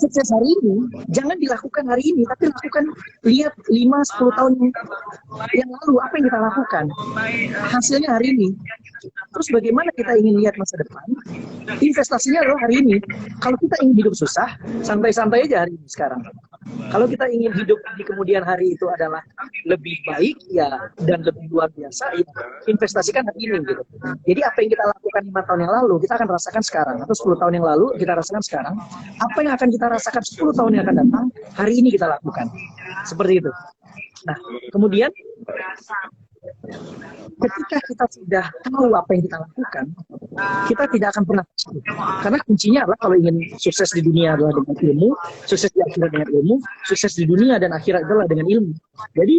sukses hari ini, jangan dilakukan hari ini, tapi lakukan, lihat 5-10 tahun yang lalu apa yang kita lakukan. Hasilnya hari ini. Terus bagaimana kita ingin lihat masa depan? Investasinya adalah hari ini. Kalau kita ingin hidup susah, santai-santai aja hari ini sekarang. Kalau kita ingin hidup di kemudian hari itu adalah lebih baik ya dan lebih luar biasa, ya investasikan hari ini gitu. Jadi apa yang kita lakukan 5 tahun yang lalu, kita akan rasakan sekarang. Atau 10 tahun yang lalu, kita rasakan sekarang. Apa yang akan kita rasakan 10 tahun yang akan datang, hari ini kita lakukan. Seperti itu. Nah, kemudian ketika kita sudah tahu apa yang kita lakukan, kita tidak akan pernah takut. Karena kuncinya adalah kalau ingin sukses di dunia adalah dengan ilmu, sukses di akhirat dengan ilmu, sukses di dunia dan akhirat adalah dengan ilmu. Jadi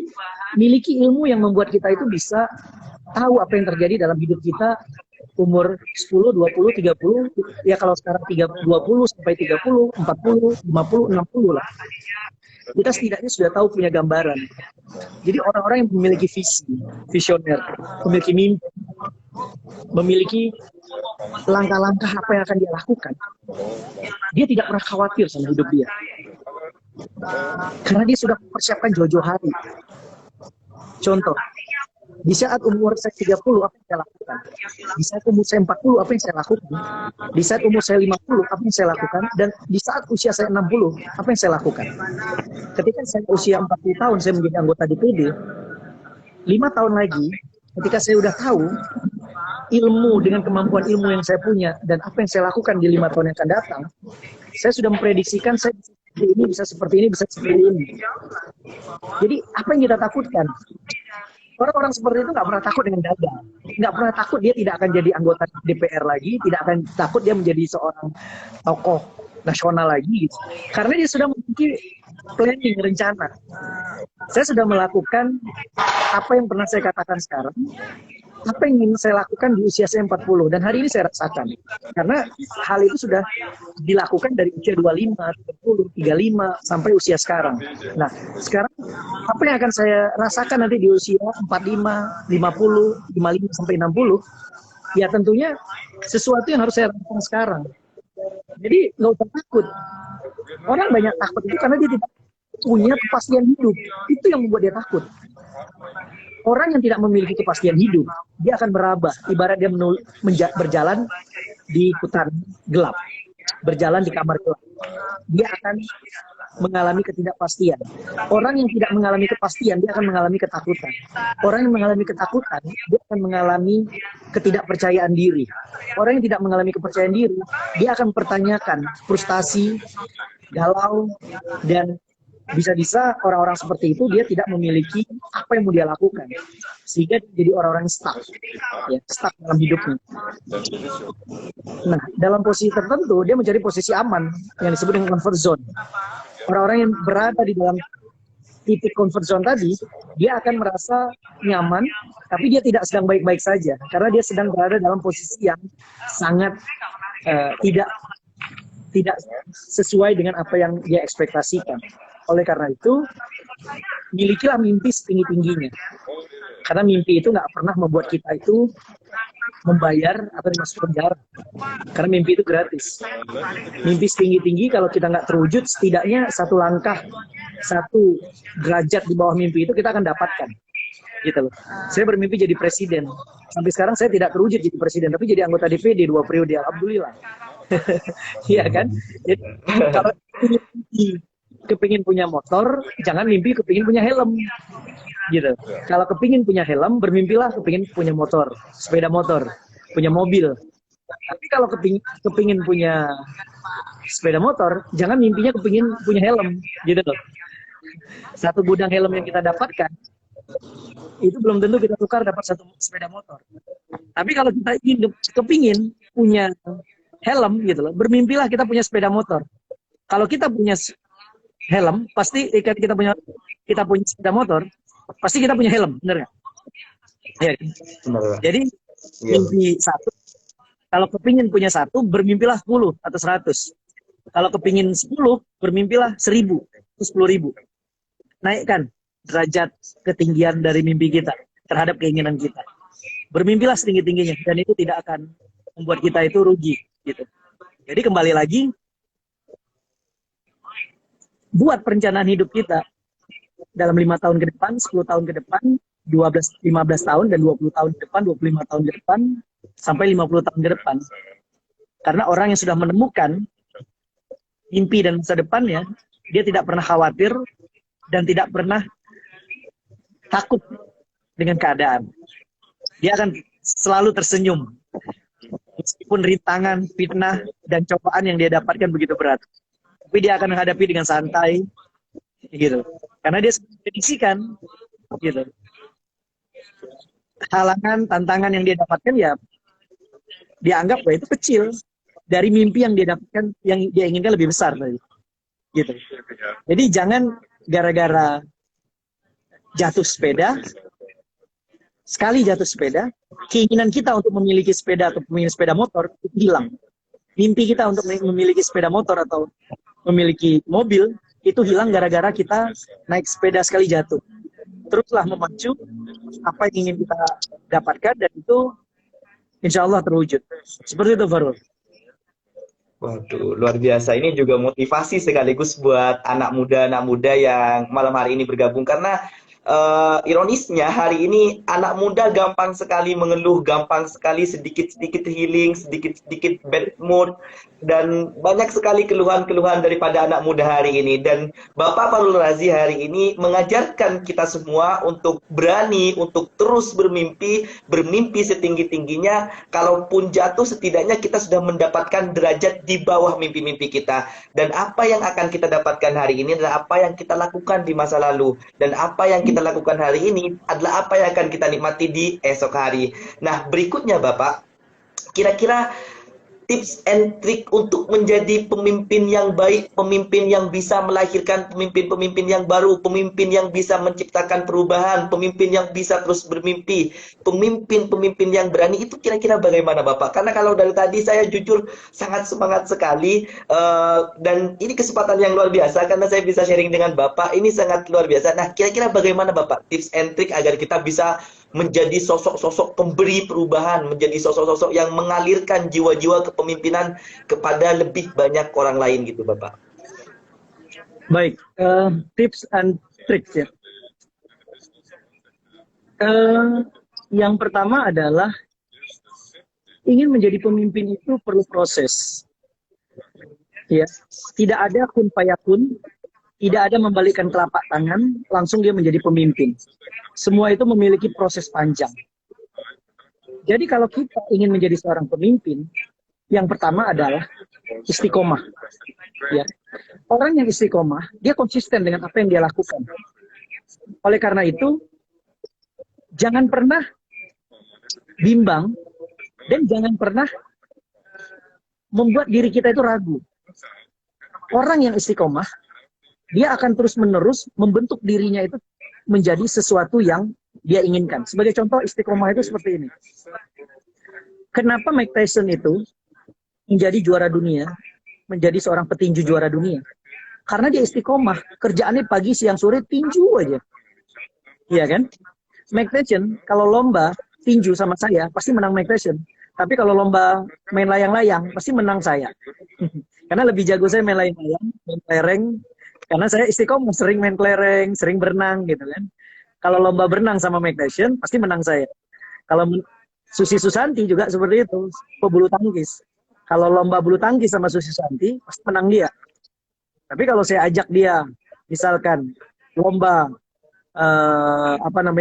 miliki ilmu yang membuat kita itu bisa tahu apa yang terjadi dalam hidup kita umur 10, 20, 30, ya kalau sekarang 20 sampai 30, 40, 50, 60 lah. Kita setidaknya sudah tahu punya gambaran. Jadi orang-orang yang memiliki visi, visioner, memiliki mimpi, memiliki langkah-langkah apa yang akan dia lakukan, dia tidak pernah khawatir sama hidup dia. Karena dia sudah mempersiapkan jauh-jauh hari. Contoh, di saat umur saya 30, apa yang saya lakukan? Di saat umur saya 40, apa yang saya lakukan? Di saat umur saya 50, apa yang saya lakukan? Dan di saat usia saya 60, apa yang saya lakukan? Ketika saya usia 40 tahun, saya menjadi anggota DPD, 5 tahun lagi, ketika saya sudah tahu ilmu dengan kemampuan ilmu yang saya punya, dan apa yang saya lakukan di 5 tahun yang akan datang, saya sudah memprediksikan saya bisa seperti ini, bisa seperti ini. Jadi, apa yang kita takutkan? Orang-orang seperti itu nggak pernah takut dengan gagal, nggak pernah takut dia tidak akan jadi anggota DPR lagi, tidak akan takut dia menjadi seorang tokoh nasional lagi, gitu. Karena dia sudah memiliki planning, rencana. Saya sudah melakukan apa yang pernah saya katakan sekarang, apa yang ingin saya lakukan di usia saya 40, dan hari ini saya rasakan. Karena hal itu sudah dilakukan dari usia 25, 30, 35 sampai usia sekarang. Nah, sekarang apa yang akan saya rasakan nanti di usia 45, 50, 55 sampai 60? Ya tentunya sesuatu yang harus saya rasakan sekarang. Jadi nggak usah takut. Orang banyak takut itu karena dia tidak punya kepastian hidup. Itu yang membuat dia takut. Orang yang tidak memiliki kepastian hidup, dia akan meraba. Ibarat dia berjalan di hutan gelap, berjalan di kamar gelap. Dia akan mengalami ketidakpastian. Orang yang tidak mengalami kepastian, dia akan mengalami ketakutan. Orang yang mengalami ketakutan, dia akan mengalami ketidakpercayaan diri. Orang yang tidak mengalami kepercayaan diri, dia akan mempertanyakan frustasi, galau, dan bisa-bisa orang-orang seperti itu dia tidak memiliki apa yang mau dia lakukan, sehingga jadi orang-orang yang stuck, ya, stuck dalam hidupnya. Nah, dalam posisi tertentu dia mencari posisi aman yang disebut dengan comfort zone. Orang-orang yang berada di dalam titik comfort zone tadi, dia akan merasa nyaman, tapi dia tidak sedang baik-baik saja, karena dia sedang berada dalam posisi yang sangat tidak sesuai dengan apa yang dia ekspektasikan. Oleh karena itu, milikilah mimpi setinggi-tingginya. Karena mimpi itu nggak pernah membuat kita itu membayar atau masuk penjara. Karena mimpi itu gratis. Mimpi setinggi-tinggi kalau kita nggak terwujud, setidaknya satu langkah, satu derajat di bawah mimpi itu kita akan dapatkan. Gitu loh. Saya bermimpi jadi presiden. Sampai sekarang saya tidak terwujud jadi presiden, tapi jadi anggota DPD 2 periode. Alhamdulillah. Iya kan? Jadi kalau kepingin punya motor, jangan mimpi kepingin punya helm, gitu. Kalau kepingin punya helm, bermimpilah kepingin punya motor, sepeda motor, punya mobil. Tapi kalau kepingin punya sepeda motor, jangan mimpinya kepingin punya helm, gitu loh. Satu gudang helm yang kita dapatkan, itu belum tentu kita tukar dapat satu sepeda motor. Tapi kalau kita kepingin punya helm, gitu loh, bermimpilah kita punya sepeda motor. Kalau kita punya helm, pasti kita punya sepeda motor, pasti kita punya helm, benar nggak? Ya. Jadi mimpi satu, kalau kepingin punya satu, bermimpilah 10 atau 100. Kalau kepingin 10, bermimpilah 1000 atau 10.000. Naikkan derajat ketinggian dari mimpi kita terhadap keinginan kita. Bermimpilah setinggi-tingginya, dan itu tidak akan membuat kita itu rugi, gitu. Jadi kembali lagi, buat perencanaan hidup kita dalam 5 tahun ke depan, 10 tahun ke depan, 15 tahun, dan 20 tahun ke depan, 25 tahun ke depan, sampai 50 tahun ke depan. Karena orang yang sudah menemukan mimpi dan masa depannya, dia tidak pernah khawatir dan tidak pernah takut dengan keadaan. Dia akan selalu tersenyum. Meskipun rintangan, fitnah, dan cobaan yang dia dapatkan begitu berat. Tapi dia akan menghadapi dengan santai, gitu. Karena dia sudah prediksikan, gitu. Halangan, tantangan yang dia dapatkan ya, dia anggap bahwa itu kecil dari mimpi yang dia dapatkan, yang dia inginkan lebih besar, gitu. Jadi jangan gara-gara jatuh sepeda, sekali jatuh sepeda, keinginan kita untuk memiliki sepeda atau memiliki sepeda motor itu hilang. Mimpi kita untuk memiliki sepeda motor atau memiliki mobil itu hilang gara-gara kita naik sepeda sekali jatuh. Teruslah memacu apa yang ingin kita dapatkan, dan itu insya Allah terwujud. Seperti itu, Farul. Waduh, luar biasa. Ini juga motivasi sekaligus buat anak muda yang malam hari ini bergabung. Karena ironisnya hari ini anak muda gampang sekali mengeluh, gampang sekali sedikit-sedikit healing, sedikit-sedikit bad mood, dan banyak sekali keluhan-keluhan daripada anak muda hari ini. Dan Bapak Farul Razi hari ini mengajarkan kita semua untuk berani, untuk terus bermimpi setinggi-tingginya. Kalaupun jatuh, setidaknya kita sudah mendapatkan derajat di bawah mimpi-mimpi kita. Dan apa yang akan kita dapatkan hari ini adalah apa yang kita lakukan di masa lalu. Dan apa yang kita lakukan hari ini adalah apa yang akan kita nikmati di esok hari. Nah, berikutnya Bapak, kira-kira tips and trick untuk menjadi pemimpin yang baik, pemimpin yang bisa melahirkan pemimpin-pemimpin yang baru, pemimpin yang bisa menciptakan perubahan, pemimpin yang bisa terus bermimpi, pemimpin-pemimpin yang berani, itu kira-kira bagaimana Bapak? Karena kalau dari tadi saya jujur sangat semangat sekali, dan ini kesempatan yang luar biasa karena saya bisa sharing dengan Bapak, ini sangat luar biasa. Nah, kira-kira bagaimana Bapak tips and trick agar kita bisa menjadi sosok-sosok pemberi perubahan, menjadi sosok-sosok yang mengalirkan jiwa-jiwa kepemimpinan kepada lebih banyak orang lain gitu, Bapak. Baik, tips and tricks ya. Yang pertama adalah ingin menjadi pemimpin itu perlu proses. Ya, tidak ada kun fayakun, tidak ada membalikkan telapak tangan langsung dia menjadi pemimpin. Semua itu memiliki proses panjang. Jadi kalau kita ingin menjadi seorang pemimpin, yang pertama adalah istiqomah. Ya. Orang yang istiqomah, dia konsisten dengan apa yang dia lakukan. Oleh karena itu, jangan pernah bimbang dan jangan pernah membuat diri kita itu ragu. Orang yang istiqomah, dia akan terus-menerus membentuk dirinya itu menjadi sesuatu yang dia inginkan. Sebagai contoh, istiqomah itu seperti ini. Kenapa Mike Tyson itu menjadi juara dunia, menjadi seorang petinju juara dunia? Karena dia istiqomah, kerjaannya pagi, siang, sore, tinju aja. Iya kan? Mike Tyson, kalau lomba tinju sama saya, pasti menang Mike Tyson. Tapi kalau lomba main layang-layang, pasti menang saya. Karena lebih jago saya main layang-layang, main kelereng, karena saya istiqomah, sering main kelereng, sering berenang gitu kan. Kalau lomba berenang sama Mike Tyson, pasti menang saya. Kalau Susi Susanti juga seperti itu, pebulu tangkis. Kalau lomba bulu tangkis sama Susi Susanti, pasti menang dia. Tapi kalau saya ajak dia, misalkan lomba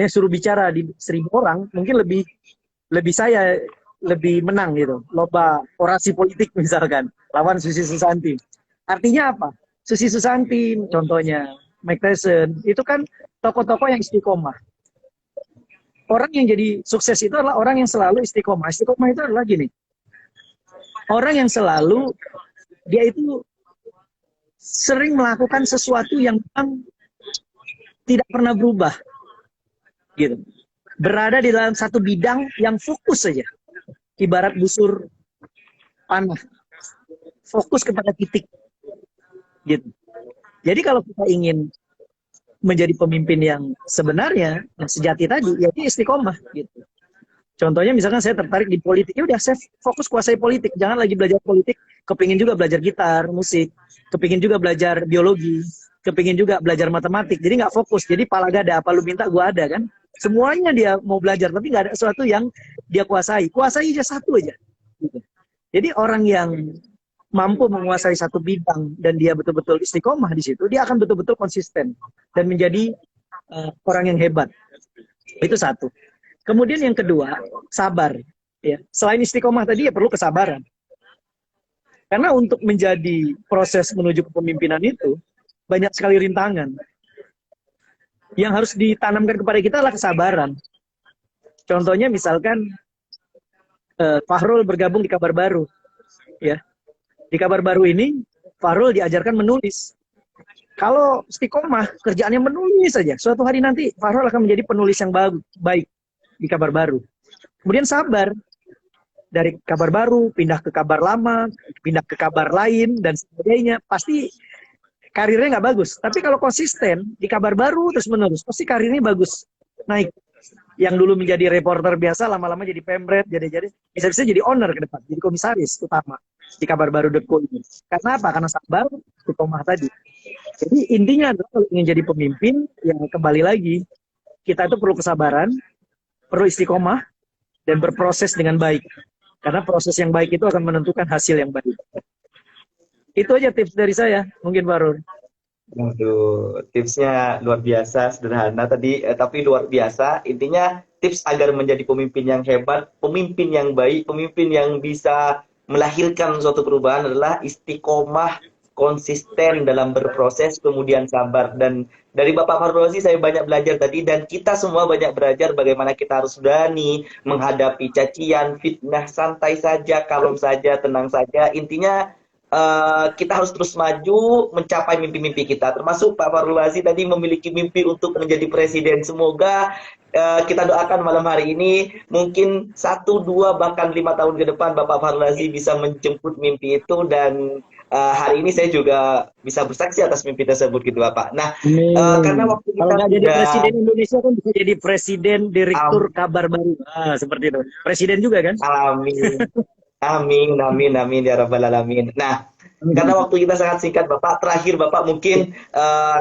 suruh bicara di 1.000 orang, mungkin lebih saya lebih menang gitu. Lomba orasi politik misalkan, lawan Susi Susanti. Artinya apa? Susi Susanti contohnya, Mike Tyson, itu kan tokoh-tokoh yang istiqomah. Orang yang jadi sukses itu adalah orang yang selalu istiqomah. Istiqomah itu adalah gini, orang yang selalu, dia itu sering melakukan sesuatu yang tidak pernah berubah. Gitu. Berada di dalam satu bidang yang fokus saja. Ibarat busur panah. Fokus kepada titik. Gitu. Jadi kalau kita ingin menjadi pemimpin yang sebenarnya, yang sejati tadi, ya dia istiqomah gitu. Contohnya misalkan saya tertarik di politik, ya udah saya fokus kuasai politik, jangan lagi belajar politik, kepingin juga belajar gitar, musik, kepingin juga belajar biologi, kepingin juga belajar matematik, jadi nggak fokus, jadi pala gada, apa lu minta gua ada kan, semuanya dia mau belajar, tapi nggak ada sesuatu yang dia kuasai aja satu aja. Gitu. Jadi orang yang mampu menguasai satu bidang dan dia betul-betul istiqomah di situ, dia akan betul-betul konsisten dan menjadi orang yang hebat. Itu satu. Kemudian yang kedua, sabar. Ya. Selain istiqomah tadi, ya perlu kesabaran. Karena untuk menjadi proses menuju kepemimpinan itu, banyak sekali rintangan. Yang harus ditanamkan kepada kita adalah kesabaran. Contohnya misalkan, Fahrul bergabung di Kabar Baru. Ya. Di Kabar Baru ini, Fahrul diajarkan menulis. Kalau istiqomah, kerjaannya menulis saja. Suatu hari nanti, Fahrul akan menjadi penulis yang baik di Kabar Baru. Kemudian sabar. Dari Kabar Baru, pindah ke kabar lama, pindah ke kabar lain, dan sebagainya. Pasti karirnya nggak bagus. Tapi kalau konsisten, di Kabar Baru terus-menerus, pasti karirnya bagus. Naik. Yang dulu menjadi reporter biasa, lama-lama jadi pemret, bisa-bisa jadi owner ke depan, jadi komisaris utama di kabarbaru.co ini. Karena apa? Karena sabar, istiqomah tadi. Jadi intinya adalah kalau ingin jadi pemimpin, yang kembali lagi, kita itu perlu kesabaran, perlu istiqomah, dan berproses dengan baik. Karena proses yang baik itu akan menentukan hasil yang baik. Itu aja tips dari saya, mungkin Farul. Waduh, tipsnya luar biasa, sederhana tadi, tapi luar biasa. Intinya tips agar menjadi pemimpin yang hebat, pemimpin yang baik, pemimpin yang bisa melahirkan suatu perubahan adalah istiqomah, konsisten dalam berproses, kemudian sabar. Dan dari Bapak Fardul Razi saya banyak belajar tadi, dan kita semua banyak belajar bagaimana kita harus berani menghadapi cacian, fitnah, santai saja, kalem saja, tenang saja. Intinya kita harus terus maju mencapai mimpi-mimpi kita. Termasuk Pak Fardul Razi tadi memiliki mimpi untuk menjadi presiden. Semoga kita doakan malam hari ini mungkin 1, 2, bahkan 5 tahun ke depan Bapak Fardul Razi bisa menjemput mimpi itu, dan hari ini saya juga bisa bersaksi atas mimpi tersebut gitu Bapak. Nah, karena waktu Kalau kita nggak jadi sudah presiden Indonesia kan bisa jadi presiden direktur kabar baru. Seperti itu. Presiden juga kan? amin. Amin, amin, amin ya rabbal alamin. Nah, karena waktu kita sangat singkat, Bapak. Terakhir, Bapak, mungkin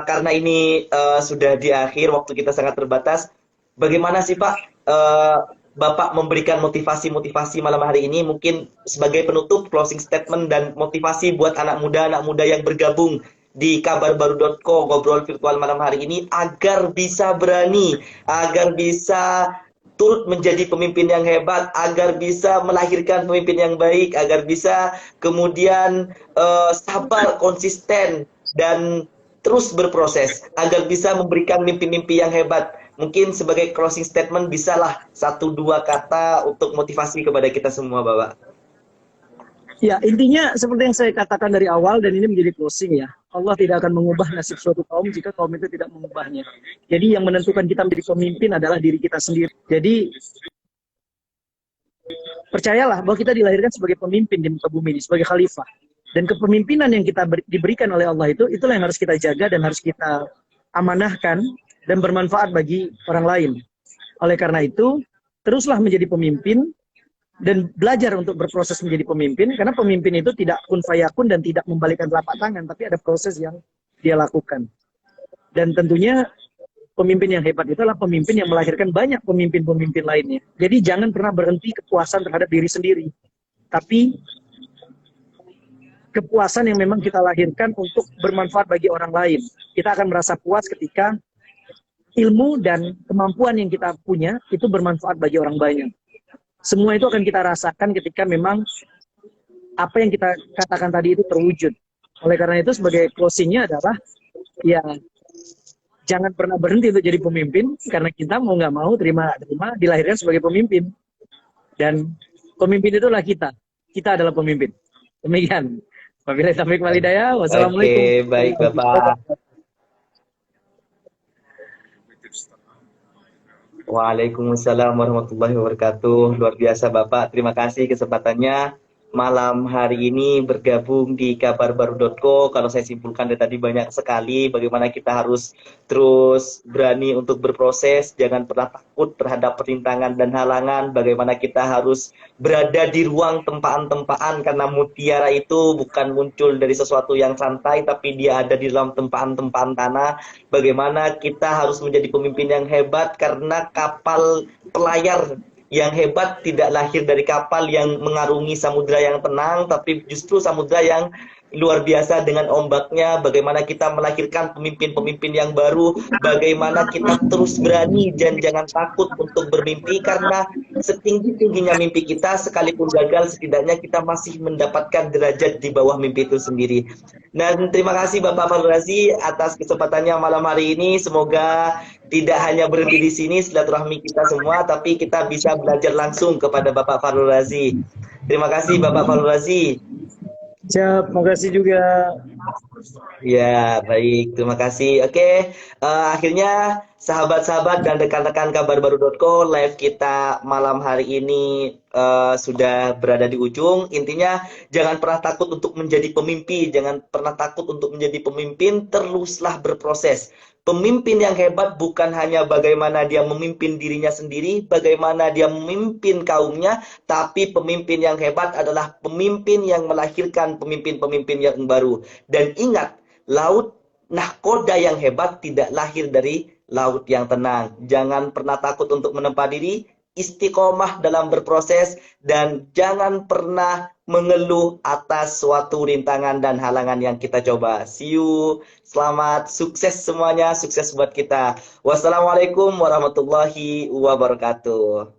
karena ini sudah di akhir, waktu kita sangat terbatas. Bagaimana sih, Pak, Bapak memberikan motivasi-motivasi malam hari ini? Mungkin sebagai penutup, closing statement dan motivasi buat anak muda yang bergabung di kabarbaru.co ngobrol virtual malam hari ini agar bisa berani, agar bisa turut menjadi pemimpin yang hebat, agar bisa melahirkan pemimpin yang baik, agar bisa kemudian sabar, konsisten, dan terus berproses, agar bisa memberikan mimpi-mimpi yang hebat. Mungkin sebagai closing statement bisalah 1-2 kata untuk motivasi kepada kita semua, Bapak. Ya, intinya seperti yang saya katakan dari awal, dan ini menjadi closing ya. Allah tidak akan mengubah nasib suatu kaum jika kaum itu tidak mengubahnya. Jadi yang menentukan kita menjadi pemimpin adalah diri kita sendiri. Jadi percayalah bahwa kita dilahirkan sebagai pemimpin di muka bumi ini, sebagai khalifah. Dan kepemimpinan yang kita diberikan oleh Allah itu, itulah yang harus kita jaga dan harus kita amanahkan dan bermanfaat bagi orang lain. Oleh karena itu, teruslah menjadi pemimpin dan belajar untuk berproses menjadi pemimpin, karena pemimpin itu tidak kun fayakun dan tidak membalikkan telapak tangan, tapi ada proses yang dia lakukan. Dan tentunya pemimpin yang hebat itu adalah pemimpin yang melahirkan banyak pemimpin-pemimpin lainnya. Jadi jangan pernah berhenti kepuasan terhadap diri sendiri, tapi kepuasan yang memang kita lahirkan untuk bermanfaat bagi orang lain. Kita akan merasa puas ketika ilmu dan kemampuan yang kita punya itu bermanfaat bagi orang banyak. Semua itu akan kita rasakan ketika memang apa yang kita katakan tadi itu terwujud. Oleh karena itu sebagai closingnya adalah ya jangan pernah berhenti untuk jadi pemimpin, karena kita mau nggak mau terima dilahirkan sebagai pemimpin, dan pemimpin itulah kita. Kita adalah pemimpin. Demikian. Wabillahi taufiq wal hidayah. Wassalamualaikum. Oke, baik Bapak. Waalaikumsalam warahmatullahi wabarakatuh. Luar biasa Bapak. Terima kasih kesempatannya malam hari ini bergabung di kabarbaru.co. Kalau saya simpulkan dari tadi banyak sekali bagaimana kita harus terus berani untuk berproses, jangan pernah takut terhadap perintangan dan halangan, bagaimana kita harus berada di ruang tempaan-tempaan, karena mutiara itu bukan muncul dari sesuatu yang santai, tapi dia ada di dalam tempaan-tempaan tanah. Bagaimana kita harus menjadi pemimpin yang hebat, karena kapal pelayar yang hebat tidak lahir dari kapal yang mengarungi samudra yang tenang, tapi justru samudra yang luar biasa dengan ombaknya. Bagaimana kita melahirkan pemimpin-pemimpin yang baru, bagaimana kita terus berani dan jangan takut untuk bermimpi, karena setinggi-tingginya mimpi kita, sekalipun gagal, setidaknya kita masih mendapatkan derajat di bawah mimpi itu sendiri. Dan terima kasih Bapak Fardul Razi atas kesempatannya malam hari ini. Semoga tidak hanya berhenti di sini silaturahmi kita semua, tapi kita bisa belajar langsung kepada Bapak Fardul Razi. Terima kasih Bapak Fardul Razi. Siap, terima kasih juga. Ya, baik. Terima kasih. Oke, akhirnya sahabat-sahabat dan rekan-rekan kabarbaru.co, live kita malam hari ini sudah berada di ujung. Intinya, jangan pernah takut untuk menjadi pemimpin. Jangan pernah takut untuk menjadi pemimpin. Teruslah berproses. Pemimpin yang hebat bukan hanya bagaimana dia memimpin dirinya sendiri, bagaimana dia memimpin kaumnya, tapi pemimpin yang hebat adalah pemimpin yang melahirkan pemimpin-pemimpin yang baru. Dan ingat, laut nahkoda yang hebat tidak lahir dari laut yang tenang. Jangan pernah takut untuk menempa diri, istiqomah dalam berproses, dan jangan pernah mengeluh atas suatu rintangan dan halangan yang kita coba. See you. Selamat, sukses semuanya, sukses buat kita. Wassalamualaikum warahmatullahi wabarakatuh.